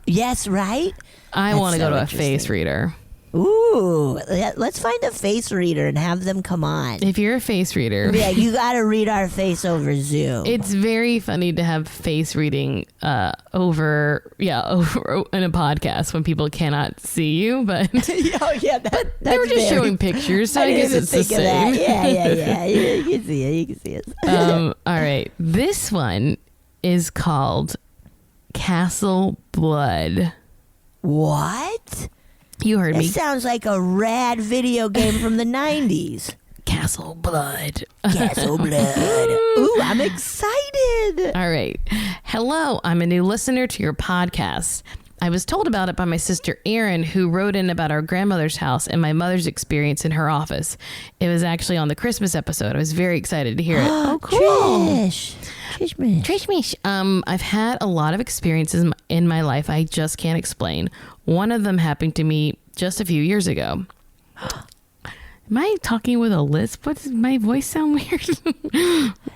Yes, right? I want to go to a face reader. Ooh, let's find a face reader and have them come on. If you're a face reader. Yeah, you got to read our face over Zoom. It's very funny to have face reading over in a podcast when people cannot see you, but but they were just showing pictures, so I guess it's the same. Yeah. You can see it. All right. This one is called Castle Blood. What? You heard me. It sounds like a rad video game from the 90s. Castle Blood. Castle Blood. Ooh, I'm excited. All right. Hello, I'm a new listener to your podcast. I was told about it by my sister Erin, who wrote in about our grandmother's house and my mother's experience in her office. It was actually on the Christmas episode. I was very excited to hear it. Oh, cool. Trish. I've had a lot of experiences in my life I just can't explain. One of them happened to me just a few years ago. Am I talking with a lisp? Does my voice sound weird?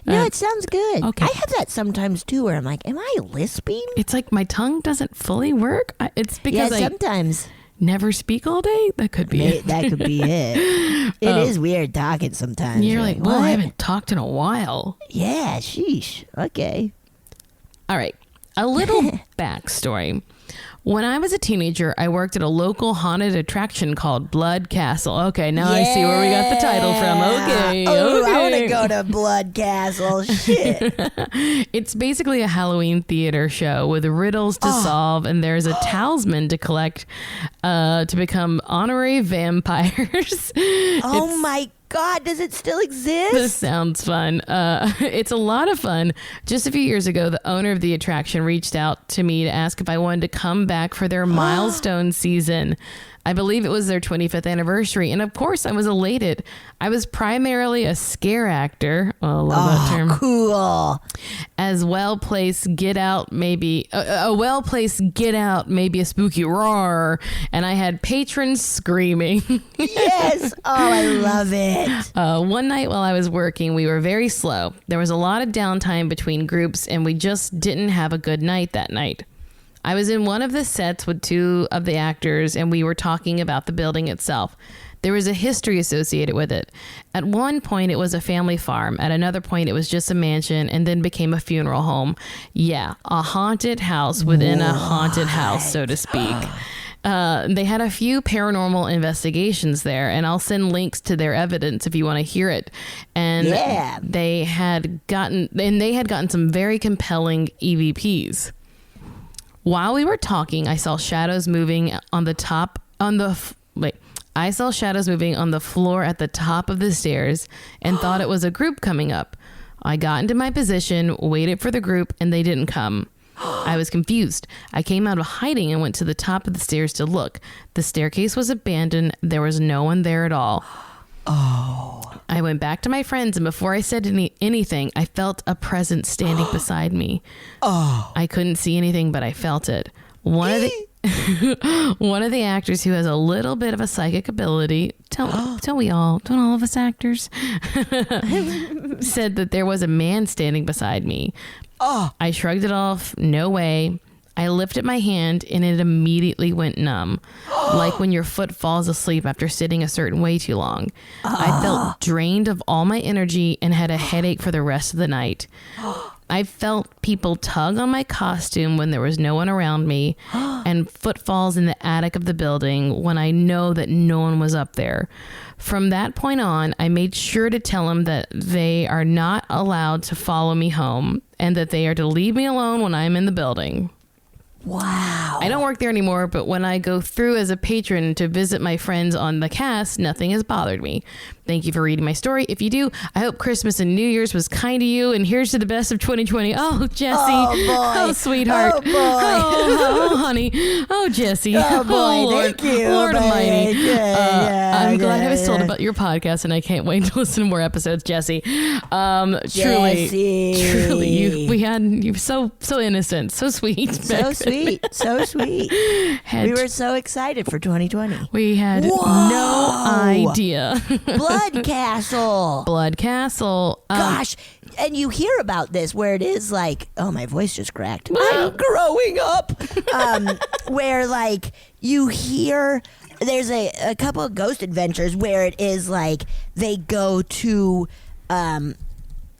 No, it sounds good. Okay. I have that sometimes too, where I'm like, am I lisping? It's like my tongue doesn't fully work. It's because I sometimes never speak all day. That could be it. That could be it. It is weird talking sometimes. You're like, well, what? I haven't talked in a while. Yeah, sheesh. Okay. All right. A little backstory. When I was a teenager, I worked at a local haunted attraction called Blood Castle. Okay, now I see where we got the title from. Okay. I want to go to Blood Castle. Shit. It's basically a Halloween theater show with riddles to solve, and there's a talisman to collect to become honorary vampires. Oh my God, does it still exist? This sounds fun. It's a lot of fun. Just a few years ago, the owner of the attraction reached out to me to ask if I wanted to come back for their milestone season. I believe it was their 25th anniversary. And of course, I was elated. I was primarily a scare actor. Oh, I love that term. Cool. As well-placed get out, maybe a well-placed get out, maybe a spooky roar. And I had patrons screaming. Yes. Oh, I love it. One night while I was working, we were very slow. There was a lot of downtime between groups, and we just didn't have a good night that night. I was in one of the sets with two of the actors, and we were talking about the building itself. There was a history associated with it. At one point, it was a family farm. At another point, it was just a mansion and then became a funeral home. Yeah, a haunted house within a haunted house, so to speak. They had a few paranormal investigations there, and I'll send links to their evidence if you want to hear it. And they had gotten some very compelling EVPs. While we were talking, I saw shadows moving I saw shadows moving on the floor at the top of the stairs and thought it was a group coming up. I got into my position, waited for the group, and they didn't come. I was confused. I came out of hiding and went to the top of the stairs to look. The staircase was abandoned. There was no one there at all. Oh. I went back to my friends, and before I said anything, I felt a presence standing beside me. Oh. I couldn't see anything, but I felt it. One of the actors who has a little bit of a psychic ability, don't all of us actors, said that there was a man standing beside me. Oh. I shrugged it off. No way. I lifted my hand and it immediately went numb, like when your foot falls asleep after sitting a certain way too long. I felt drained of all my energy and had a headache for the rest of the night. I felt people tug on my costume when there was no one around me, and footfalls in the attic of the building when I know that no one was up there. From that point on, I made sure to tell them that they are not allowed to follow me home and that they are to leave me alone when I'm in the building. Wow. I don't work there anymore, but when I go through as a patron to visit my friends on the cast, nothing has bothered me. Thank you for reading my story. If you do, I hope Christmas and New Year's was kind to you, and here's to the best of 2020. Oh, Jessy. Oh, boy. Oh, sweetheart. Oh, boy. Oh, honey. Oh, Jessy. Oh, boy. Oh, Lord. Thank you. Lord Almighty. I'm glad I was told yeah. about your podcast, and I can't wait to listen to more episodes, Jessy. Jessy. Truly, you're so innocent, so sweet. So sweet. We were so excited for 2020. We had no idea. Blood Castle. Gosh. And you hear about this where it is like, oh, my voice just cracked. I'm growing up. Where like you hear there's a couple of ghost adventures where it is like they go to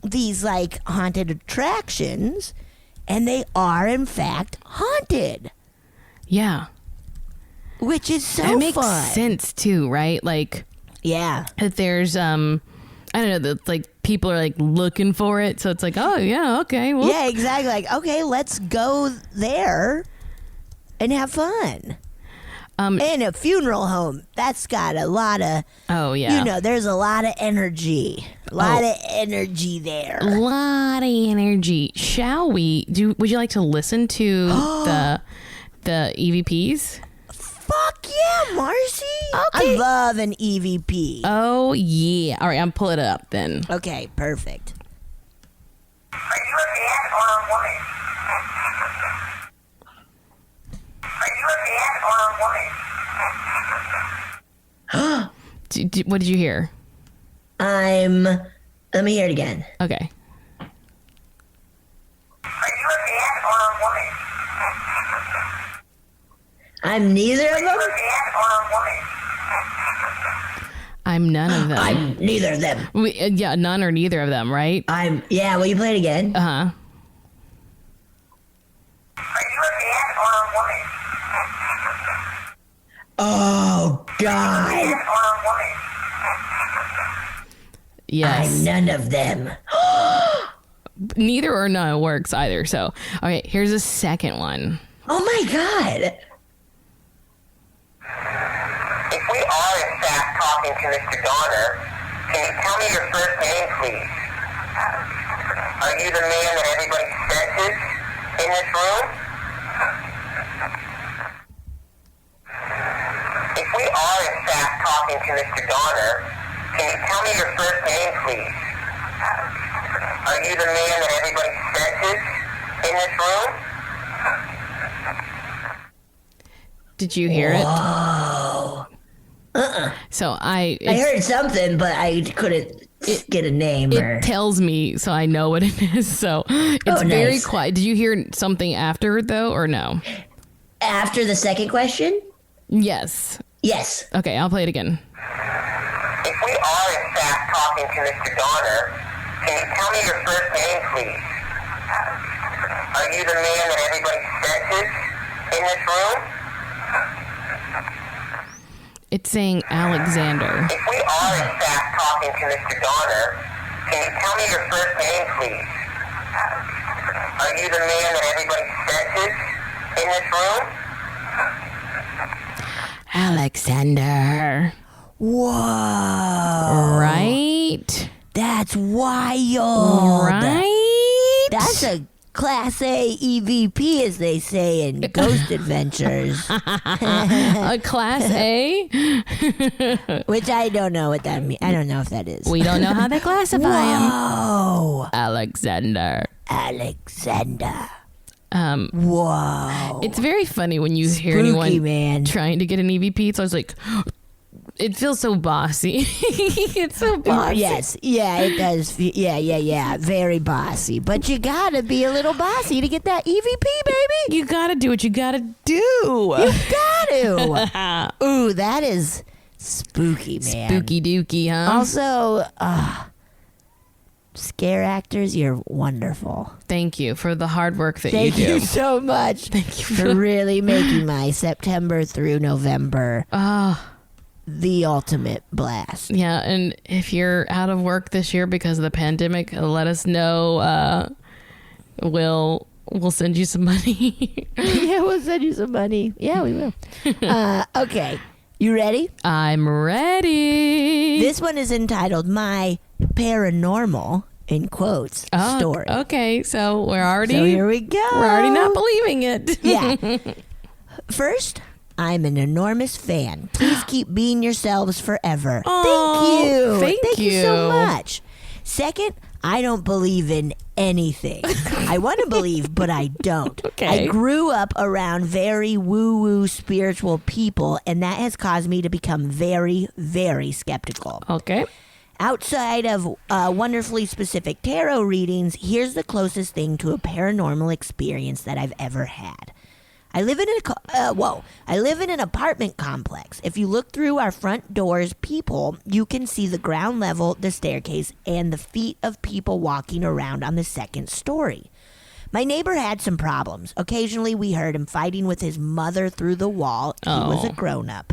these like haunted attractions and they are in fact haunted. Yeah. Which is so that makes fun. sense too, right? Like, yeah, that there's I don't know, that like people are like looking for it, so it's like, oh yeah, okay, well. Yeah, exactly. Like, okay, let's go there and have fun. And a funeral home, that's got a lot of, there's a lot of energy. A lot of energy there. A lot of energy. Shall we would you like to listen to The EVPs? Fuck yeah, Marcy. Okay. I love an EVP. Oh, yeah. All right, I'm pulling it up then. Okay, perfect. Are you a man or a woman? Are you a man or a woman? What did you hear? Let me hear it again. Okay. Are you a man or a woman? I'm neither of Are you them? a man or a woman? I'm none of them. I'm neither of them. Yeah, none or neither of them, right? Yeah, will you play it again? Uh-huh. Are you a man or a woman? Oh, God. Man or a woman? Yes. I'm none of them. Neither or none works either. So, okay, here's a second one. Oh, my God. If we are in fact talking to Mr. Donner, can you tell me your first name, please? Are you the man that everybody senses in this room? If we are in fact talking to Mr. Donner, can you tell me your first name, please? Are you the man that everybody senses in this room? Did you hear it? Whoa. So I heard something, but I couldn't get a name. it tells me so I know what it is. So it's very nice. quiet. Did you hear something after though or no? After the second question? Yes. Yes. Okay, I'll play it again. If we are in fact talking to Mr. Donner, can you tell me your first name, please? Are you the man that everybody senses in this room? It's saying Alexander. If we are in fact talking to Mr. Donner, can you tell me your first name, please? Are you the man that everybody senses in this room? Alexander. Whoa. Right? That's wild. Right? That's a Class A EVP, as they say in Ghost Adventures. A Class A? Which I don't know what that means. I don't know if that is. We don't know how they classify him. Whoa. Alexander. Alexander. Whoa. It's very funny when you hear Spooky, anyone man. trying to get an EVP. So I was like, it feels so bossy. It's so bossy. Yes. Yeah, it does. Yeah. Very bossy. But you gotta be a little bossy to get that EVP, baby. You gotta do what you gotta do. You gotta. Ooh, that is spooky, man. Spooky dooky, huh? Also, scare actors, you're wonderful. Thank you for the hard work that Thank you do. you so much. Thank you for really making my September through November the ultimate blast. Yeah, and if you're out of work this year because of the pandemic, let us know. We'll send you some money. Yeah, we'll send you some money. Yeah, we will. Okay, you ready? I'm ready. This one is entitled "My Paranormal" in quotes story. Okay, so we're already. So here we go. We're already not believing it. Yeah. First, I'm an enormous fan. Please keep being yourselves forever. Thank you. Thank you so you. much. Second, I don't believe in anything. I want to believe, but I don't. Okay. I grew up around very woo-woo spiritual people, and that has caused me to become very, very skeptical. Okay. Outside of wonderfully specific tarot readings, here's the closest thing to a paranormal experience that I've ever had. I live in an apartment complex. If you look through our front door's peephole, you can see the ground level, the staircase, and the feet of people walking around on the second story. My neighbor had some problems. Occasionally, we heard him fighting with his mother through the wall. He was a grown-up.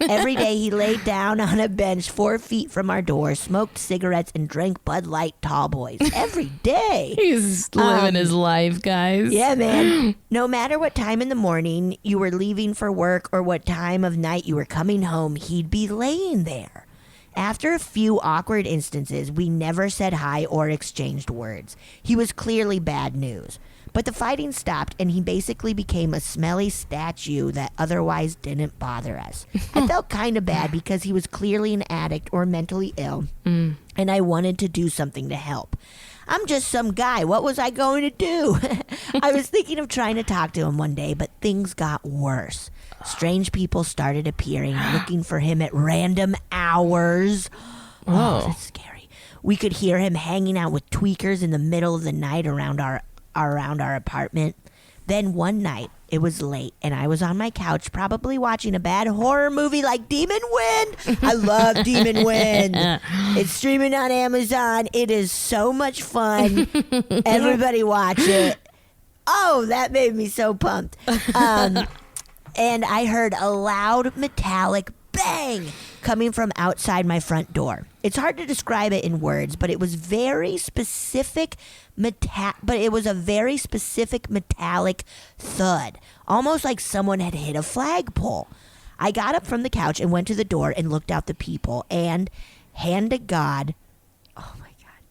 Every day, he laid down on a bench 4 feet from our door, smoked cigarettes, and drank Bud Light Tall Boys. Every day. He's living his life, guys. Yeah, man. No matter what time in the morning you were leaving for work or what time of night you were coming home, he'd be laying there. After a few awkward instances, we never said hi or exchanged words. He was clearly bad news. But the fighting stopped, and he basically became a smelly statue that otherwise didn't bother us. I felt kind of bad because he was clearly an addict or mentally ill, and I wanted to do something to help. I'm just some guy. What was I going to do? I was thinking of trying to talk to him one day, but things got worse. Strange people started appearing, looking for him at random hours. Oh, that's scary. We could hear him hanging out with tweakers in the middle of the night around our apartment. Then one night, it was late, and I was on my couch probably watching a bad horror movie like Demon Wind. I love Demon Wind. It's streaming on Amazon. It is so much fun. Everybody watch it. Oh, that made me so pumped. And I heard a loud metallic bang coming from outside my front door. It's hard to describe it in words, but it was very specific. It was a very specific metallic thud, almost like someone had hit a flagpole. I got up from the couch and went to the door and looked out the people, and hand to God, oh my God,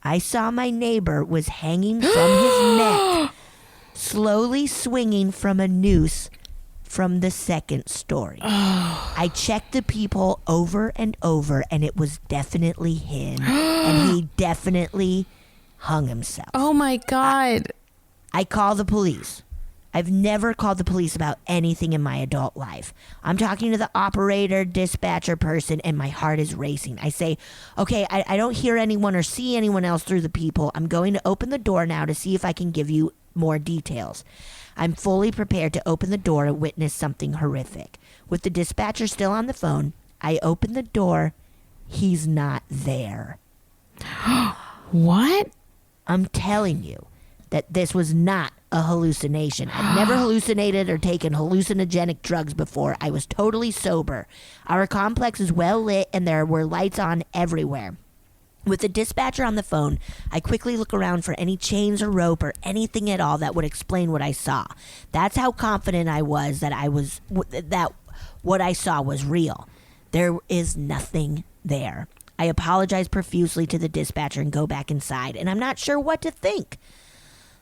I saw my neighbor was hanging from his neck, slowly swinging from a noose from the second story. I checked the people over and over, and it was definitely him, and he definitely hung himself. Oh my God. I call the police. I've never called the police about anything in my adult life. I'm talking to the operator, dispatcher person, and my heart is racing. I say, okay, I don't hear anyone or see anyone else through the people. I'm going to open the door now to see if I can give you more details. I'm fully prepared to open the door and witness something horrific. With the dispatcher still on the phone, I open the door. He's not there. What? I'm telling you that this was not a hallucination. I've never hallucinated or taken hallucinogenic drugs before. I was totally sober. Our complex is well lit and there were lights on everywhere. With the dispatcher on the phone, I quickly look around for any chains or rope or anything at all that would explain what I saw. That's how confident I was that what I saw was real. There is nothing there. I apologize profusely to the dispatcher and go back inside, and I'm not sure what to think.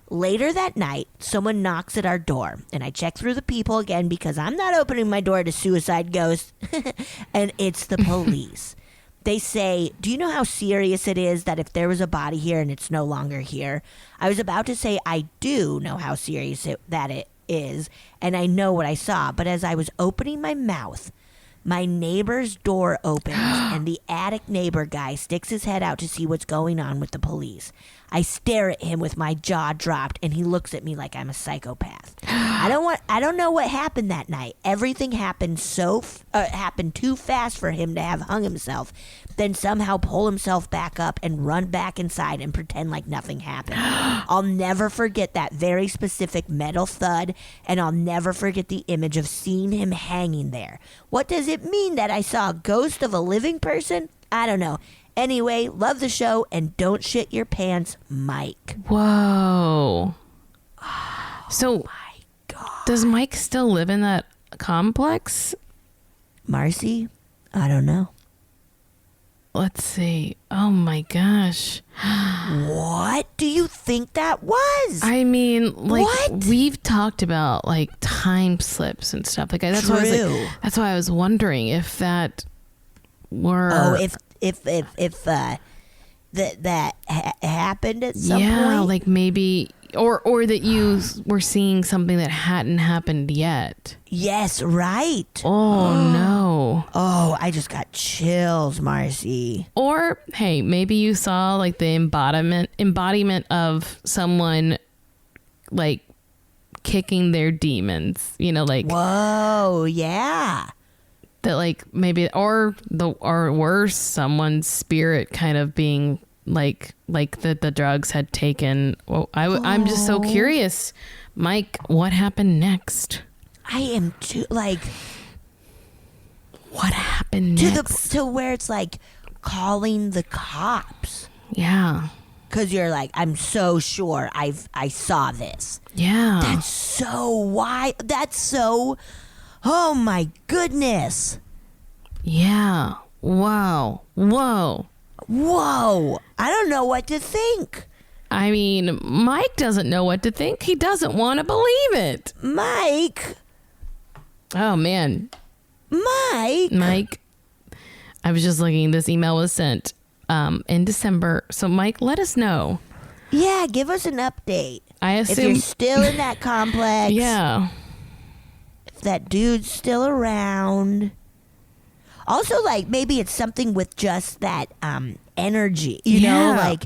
Later that night, someone knocks at our door, and I check through the people again because I'm not opening my door to suicide ghosts, and it's the police. They say, do you know how serious it is that if there was a body here and it's no longer here? I was about to say I do know how serious that it is, and I know what I saw, but as I was opening my mouth, my neighbor's door opens, and the attic neighbor guy sticks his head out to see what's going on with the police. I stare at him with my jaw dropped, and he looks at me like I'm a psychopath. I don't know what happened that night. Everything happened happened too fast for him to have hung himself, then somehow pull himself back up and run back inside and pretend like nothing happened. I'll never forget that very specific metal thud, and I'll never forget the image of seeing him hanging there. What does it mean that I saw a ghost of a living person? I don't know. Anyway, love the show, and don't shit your pants, Mike. Whoa. So, My God. does Mike still live in that complex? Marcy? I don't know. Let's see. Oh my gosh. What do you think that was? I mean, like, What? we've talked about like time slips and stuff. Like that's why True. that's why I was wondering if that were that happened at some yeah, point. like maybe or that you were seeing something that hadn't happened yet. Yes, right. Oh no. Oh, I just got chills, Marcy. Or hey, maybe you saw like the embodiment of someone like kicking their demons, you know, like Whoa, yeah. that like maybe or worse, someone's spirit kind of being like that the drugs had taken. Well, I'm just so curious, Mike, what happened next? I am too like What happened to next? to where it's like calling the cops. Yeah. Cause you're like, I'm so sure I saw this. Yeah. That's so why. That's so. Oh my goodness. Yeah. Wow. Whoa. Whoa. I don't know what to think. I mean, Mike doesn't know what to think. He doesn't want to believe it. Mike. Oh, man. Mike. I was just looking. This email was sent in December. So, Mike, let us know. Yeah, give us an update. I assume. If you're still in that complex. Yeah. If that dude's still around. Also, like, maybe it's something with just that energy. You know, like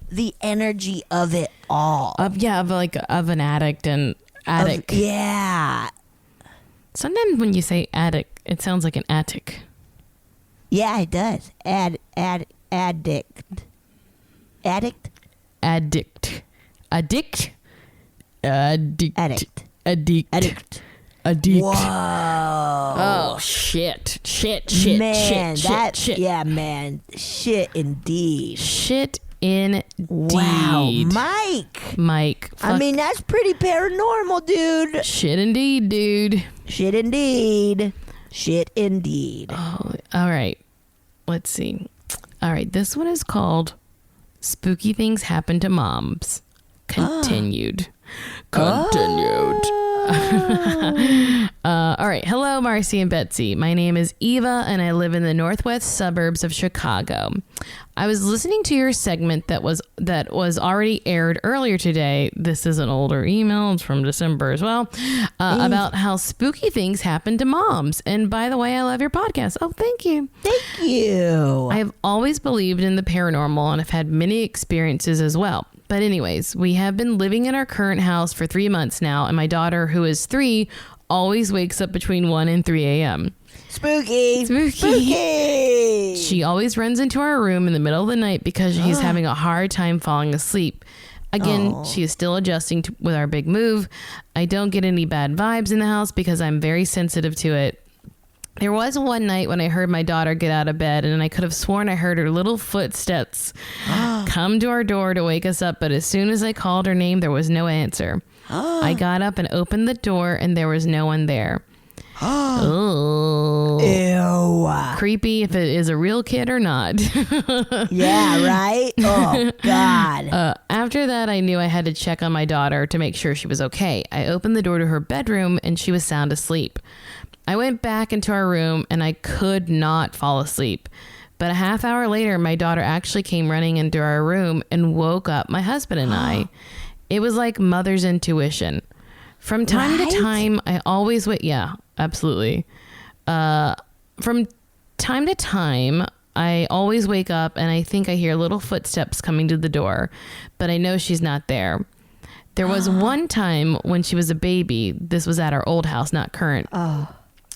the energy of it all. Of an addict and attic. Yeah. Sometimes when you say attic, it sounds like an attic. Yeah, it does. Addict. Addict? Addict. Addict. Addict. Addict. Addict. Addict. Whoa. Oh, shit. Man, shit. Yeah, man. Shit indeed. Shit indeed. Wow, Mike. I mean, that's pretty paranormal, dude. Shit indeed, dude. Shit indeed. Shit indeed. Oh, all right. Let's see. All right. This one is called Spooky Things Happen to Moms. Continued. All right. Hello, Marcy and Betsy. My name is Eva, and I live in the northwest suburbs of Chicago. I was listening to your segment that was already aired earlier today. This is an older email. It's from December as well, about how spooky things happen to moms. And by the way, I love your podcast. Oh, thank you. Thank you. I've always believed in the paranormal and have had many experiences as well. But anyways, we have been living in our current house for 3 months now, and my daughter, who is 3, always wakes up between 1 and 3 a.m. Spooky. She always runs into our room in the middle of the night because she's having a hard time falling asleep. Again, she is still adjusting with our big move. I don't get any bad vibes in the house because I'm very sensitive to it. There was one night when I heard my daughter get out of bed, and I could have sworn I heard her little footsteps come to our door to wake us up, but as soon as I called her name, there was no answer. I got up and opened the door, and there was no one there. Oh. Ew. Creepy if it is a real kid or not. Yeah, right? Oh, God. After that, I knew I had to check on my daughter to make sure she was okay. I opened the door to her bedroom, and she was sound asleep. I went back into our room and I could not fall asleep. But a half hour later, my daughter actually came running into our room and woke up my husband and I. It was like mother's intuition. From time to time, I always wait. Yeah, absolutely. From time to time, I always wake up and I think I hear little footsteps coming to the door, but I know she's not there. There was one time when she was a baby. This was at our old house, not current.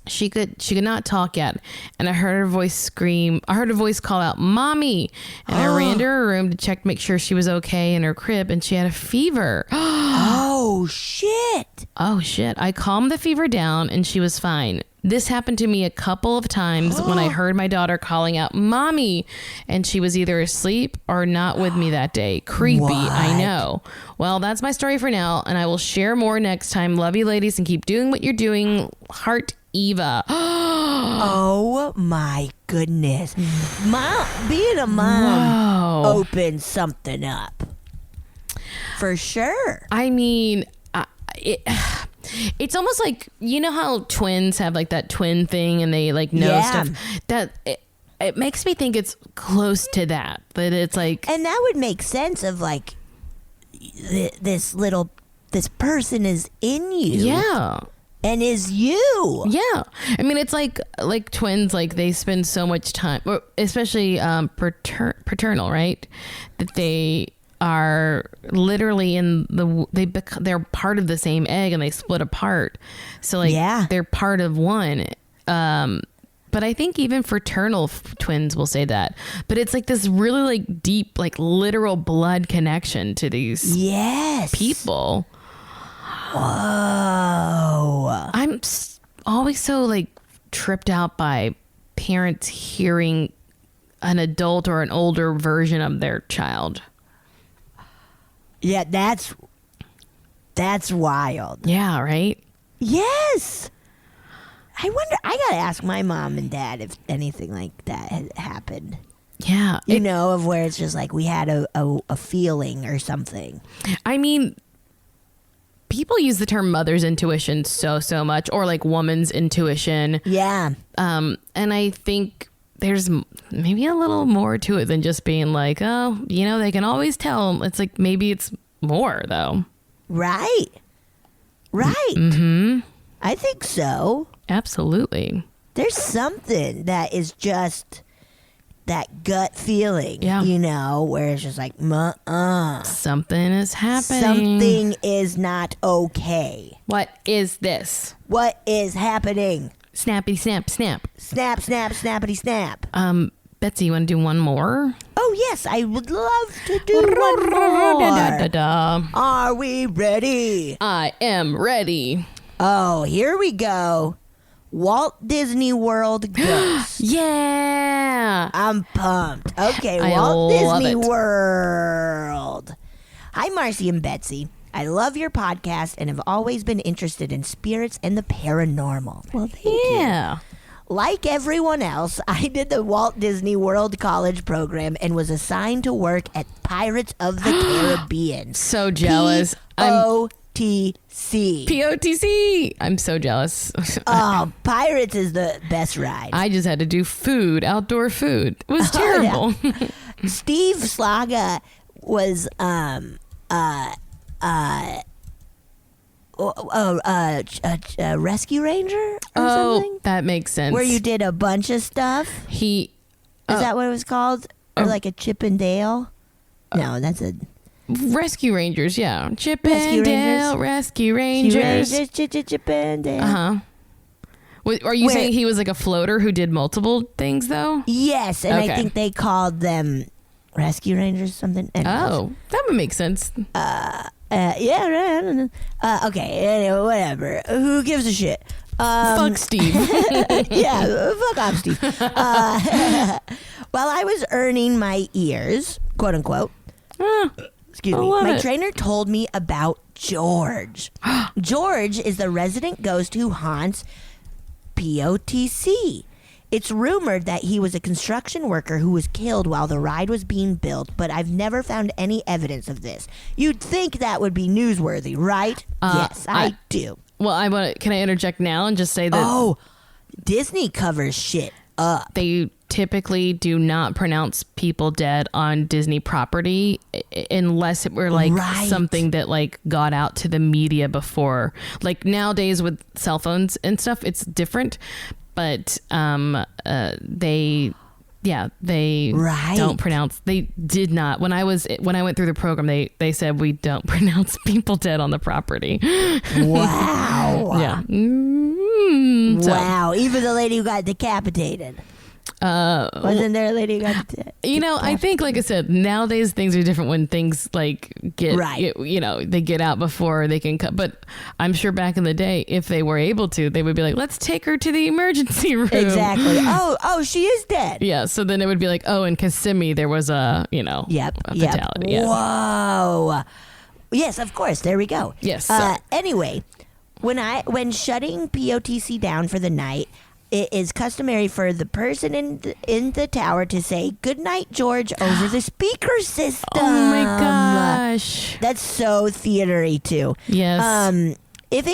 She could not talk yet, and I heard her voice scream. I heard her voice call out, "Mommy!" And I ran to her room to check to make sure she was okay in her crib, and she had a fever. Oh shit! I calmed the fever down, and she was fine. This happened to me a couple of times when I heard my daughter calling out, "Mommy!" and she was either asleep or not with me that day. Creepy, I know. Well, that's my story for now, and I will share more next time. Love you, ladies, and keep doing what you're doing. Heart, Eva. Oh my goodness. Being a mom opens something up. For sure. I mean, it's almost like, you know how twins have like that twin thing and they like know stuff? That it makes me think it's close to that. That it's like... And that would make sense of like this person is in you. Yeah. And is you. Yeah. I mean, it's like twins, like they spend so much time, especially paternal, right? That they are literally they're part of the same egg and they split apart. So like they're part of one. But I think even fraternal twins will say that. But it's like this really like deep, like literal blood connection to these people. Whoa. I'm always so like tripped out by parents hearing an adult or an older version of their child. Yeah, that's wild. Yeah, right? Yes. I wonder, I gotta ask my mom and dad if anything like that had happened. Yeah. You know, of where it's just like we had a feeling or something. I mean, people use the term mother's intuition so much, or like woman's intuition. Yeah. And I think there's maybe a little more to it than just being like, oh, you know, they can always tell. It's like, maybe it's more though. Right. Mm-hmm. I think so. Absolutely. There's something that is just that gut feeling, Yeah. you know, where it's just like, Something is happening. something is not okay. What is this? What is happening? Snappy snap snap. Snap, snap, snappity snap. Betsy, you want to do one more? Oh, yes, I would love to do one more. Are we ready? I am ready. Oh, here we go. Walt Disney World Ghost. Yeah. I'm pumped. Okay, I Walt love Disney it. World. Hi, Marcy and Betsy. I love your podcast and have always been interested in spirits and the paranormal. Well, thank you. Yeah. Like everyone else, I did the Walt Disney World College program and was assigned to work at Pirates of the Caribbean. So jealous. POTC. POTC. I'm so jealous. Oh, Pirates is the best ride. I just had to do outdoor food. It was terrible. Steve Slaga was a rescue ranger or something, that makes sense. where you did a bunch of stuff. Is Is that what it was called? Or like a Chip and Dale? No, that's a Rescue Rangers, yeah. Chip Rescue and Dale, Rescue Rangers. Chip and Dale. Uh-huh. Are you Wait. saying he was like a floater who did multiple things though? Yes, and Okay. I think they called them Rescue Rangers or something. Anyways. Oh, that would make sense. Yeah, right. I don't know. Okay, anyway, whatever. Who gives a shit? Fuck Steve. Yeah, fuck off, Steve. While I was earning my ears, quote unquote, excuse I me, love my it. trainer told me about George. George is the resident ghost who haunts POTC. It's rumored that he was a construction worker who was killed while the ride was being built, but I've never found any evidence of this. You'd think that would be newsworthy, right? Yes, I do. Well, can I interject now and just say that Oh, Disney covers shit up. they typically do not pronounce people dead on Disney property unless it were like Right. something that like got out to the media before. Like nowadays with cell phones and stuff, it's different. But they Right. don't pronounce. They did not. When I went through the program, they said we don't pronounce people dead on the property. Wow. Yeah. Wow. Even the lady who got decapitated. Wasn't there a lady who got decapitated? You know, I think, like I said, nowadays things are different when things like get, Right. they get out before they can cut. But I'm sure back in the day, if they were able to, they would be like, let's take her to the emergency room. Exactly. Oh, she is dead. Yeah. So then it would be like, oh, in Kissimmee, there was a fatality. Yeah. Whoa. Yes, of course. There we go. Yes, sorry. Anyway, when shutting POTC down for the night, it is customary for the person in the tower to say "Good night, George" over the speaker system. Oh my gosh. That's so theatery too. Yes. If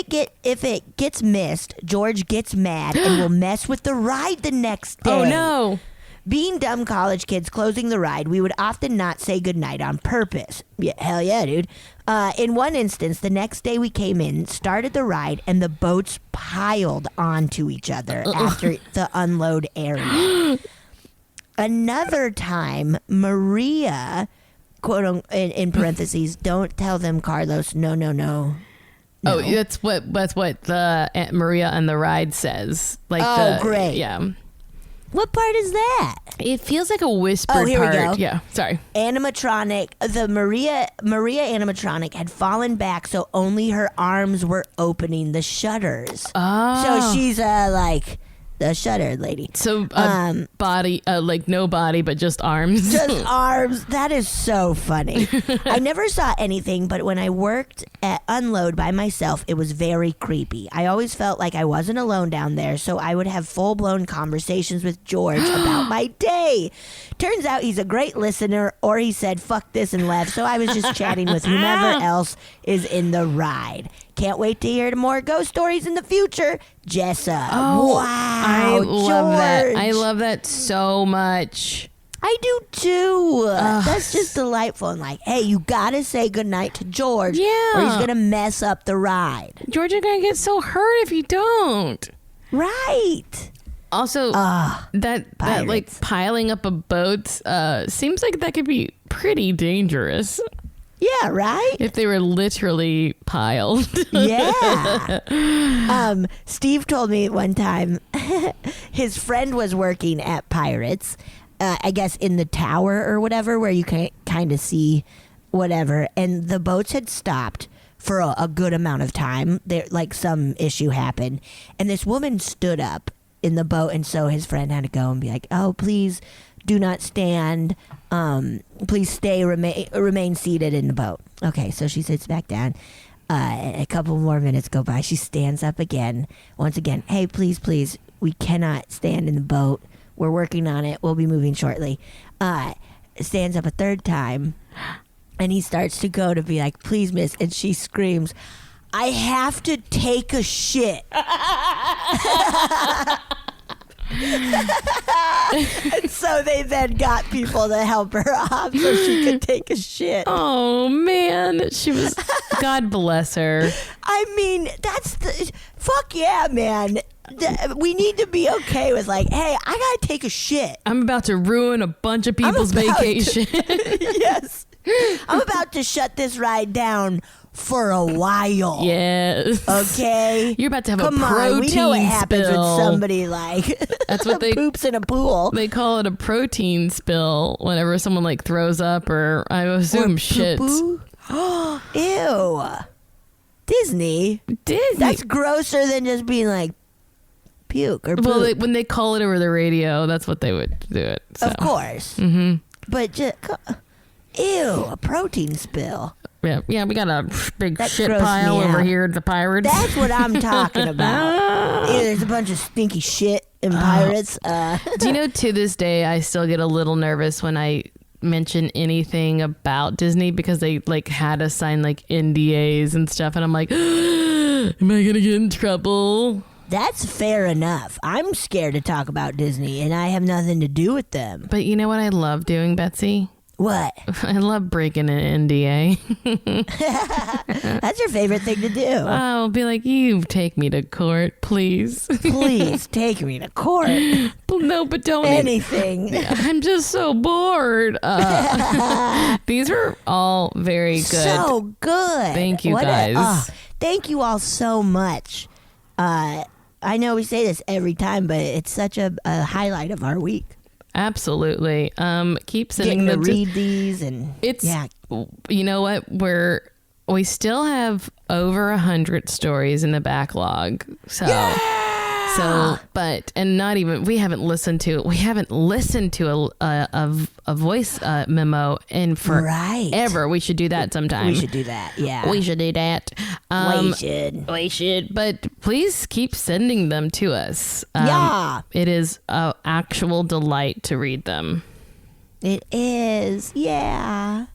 it gets missed, George gets mad and will mess with the ride the next day. Oh no. Being dumb college kids closing the ride, we would often not say goodnight on purpose. Yeah, hell yeah, dude. In one instance, the next day we came in, started the ride, and the boats piled onto each other after the unload area. Another time, Maria, quote in parentheses, don't tell them, Carlos. No. Oh, that's what the Aunt Maria and the ride says. Like great. Yeah. What part is that? It feels like a whispered here we part. go. Yeah. Sorry. Animatronic, the Maria animatronic had fallen back, so only her arms were opening the shutters. Oh. So she's like the shutter lady. So body, like no body, but just arms. Just arms. That is so funny. I never saw anything, but when I worked at Unload by myself, it was very creepy. I always felt like I wasn't alone down there, so I would have full-blown conversations with George about my day. Turns out he's a great listener, or he said fuck this and left, so I was just chatting with whomever else is in the ride. Can't wait to hear more ghost stories in the future. Jessa. Oh, wow. I love that. George. I love that so much. I do too. That's just delightful. And like, hey, you gotta say goodnight to George. Yeah. Or he's gonna mess up the ride. George, you're going to get so hurt if you don't. Right. Also, that like piling up a boat seems like that could be pretty dangerous. Yeah, right? If they were literally piled. Yeah. Steve told me one time his friend was working at Pirates, I guess in the tower or whatever, where you can kind of see whatever, and the boats had stopped for a good amount of time. There, like some issue happened, and this woman stood up in the boat, and so his friend had to go and be like, oh, please do not stand. Please stay, remain seated in the boat. Okay, so she sits back down. A couple more minutes go by. She stands up again. Once again, hey, please, we cannot stand in the boat. We're working on it. We'll be moving shortly. Stands up a third time, and he starts to go to be like, please, miss. And she screams, I have to take a shit. And so they then got people to help her off so she could take a shit. Oh, man. She was... God bless her. I mean, that's the... Fuck yeah, man. We need to be okay with like, hey, I gotta take a shit. I'm about to ruin a bunch of people's vacation. Yes. I'm about to shut this ride down for a while. Yes. Okay. You're about to have Come a protein on, we know what happens spill. when somebody like That's what they poops in a pool. They call it a protein spill whenever someone like throws up or I assume shit. Ew. Disney. That's grosser than just being like puke or poop. Well, when they call it over the radio, that's what they would do it. So. Of course. Mm-hmm. But just, ew, a protein spill. Yeah, we got a big That shit grossed pile me over out. here at the Pirates. That's what I'm talking about. There's a bunch of stinky shit in Pirates. Do you know, to this day, I still get a little nervous when I mention anything about Disney because they like had us sign like NDAs and stuff, and I'm like, am I gonna get in trouble? That's fair enough. I'm scared to talk about Disney, and I have nothing to do with them. But you know what I love doing, Betsy? What? I love breaking an NDA. That's your favorite thing to do. I'll be like, you take me to court, please. Please take me to court. No, but don't. Anything. I'm just so bored. These were all very good. So good. Thank you, guys. Thank you all so much. I know we say this every time, but it's such a highlight of our week. Absolutely. Keep sending Getting them to read these, and you know what? We still have over 100 stories in the backlog. So not even we haven't listened to a voice memo in forever. We should do that sometime. We should do that. Yeah, we should do that. We should. But please keep sending them to us. It is an actual delight to read them. It is. Yeah.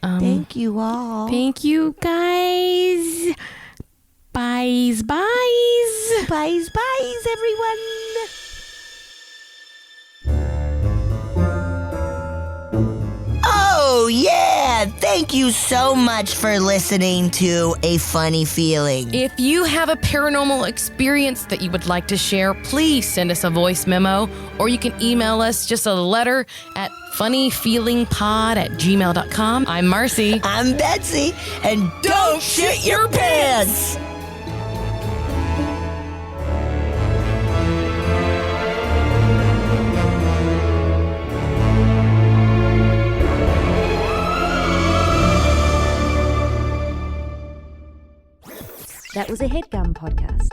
Thank you all. Thank you, guys. Byes, everyone. Oh, yeah. Thank you so much for listening to A Funny Feeling. If you have a paranormal experience that you would like to share, please send us a voice memo, or you can email us just a letter at funnyfeelingpod@gmail.com. I'm Marcy. I'm Betsy. And don't shit your pants. That was a HeadGum podcast.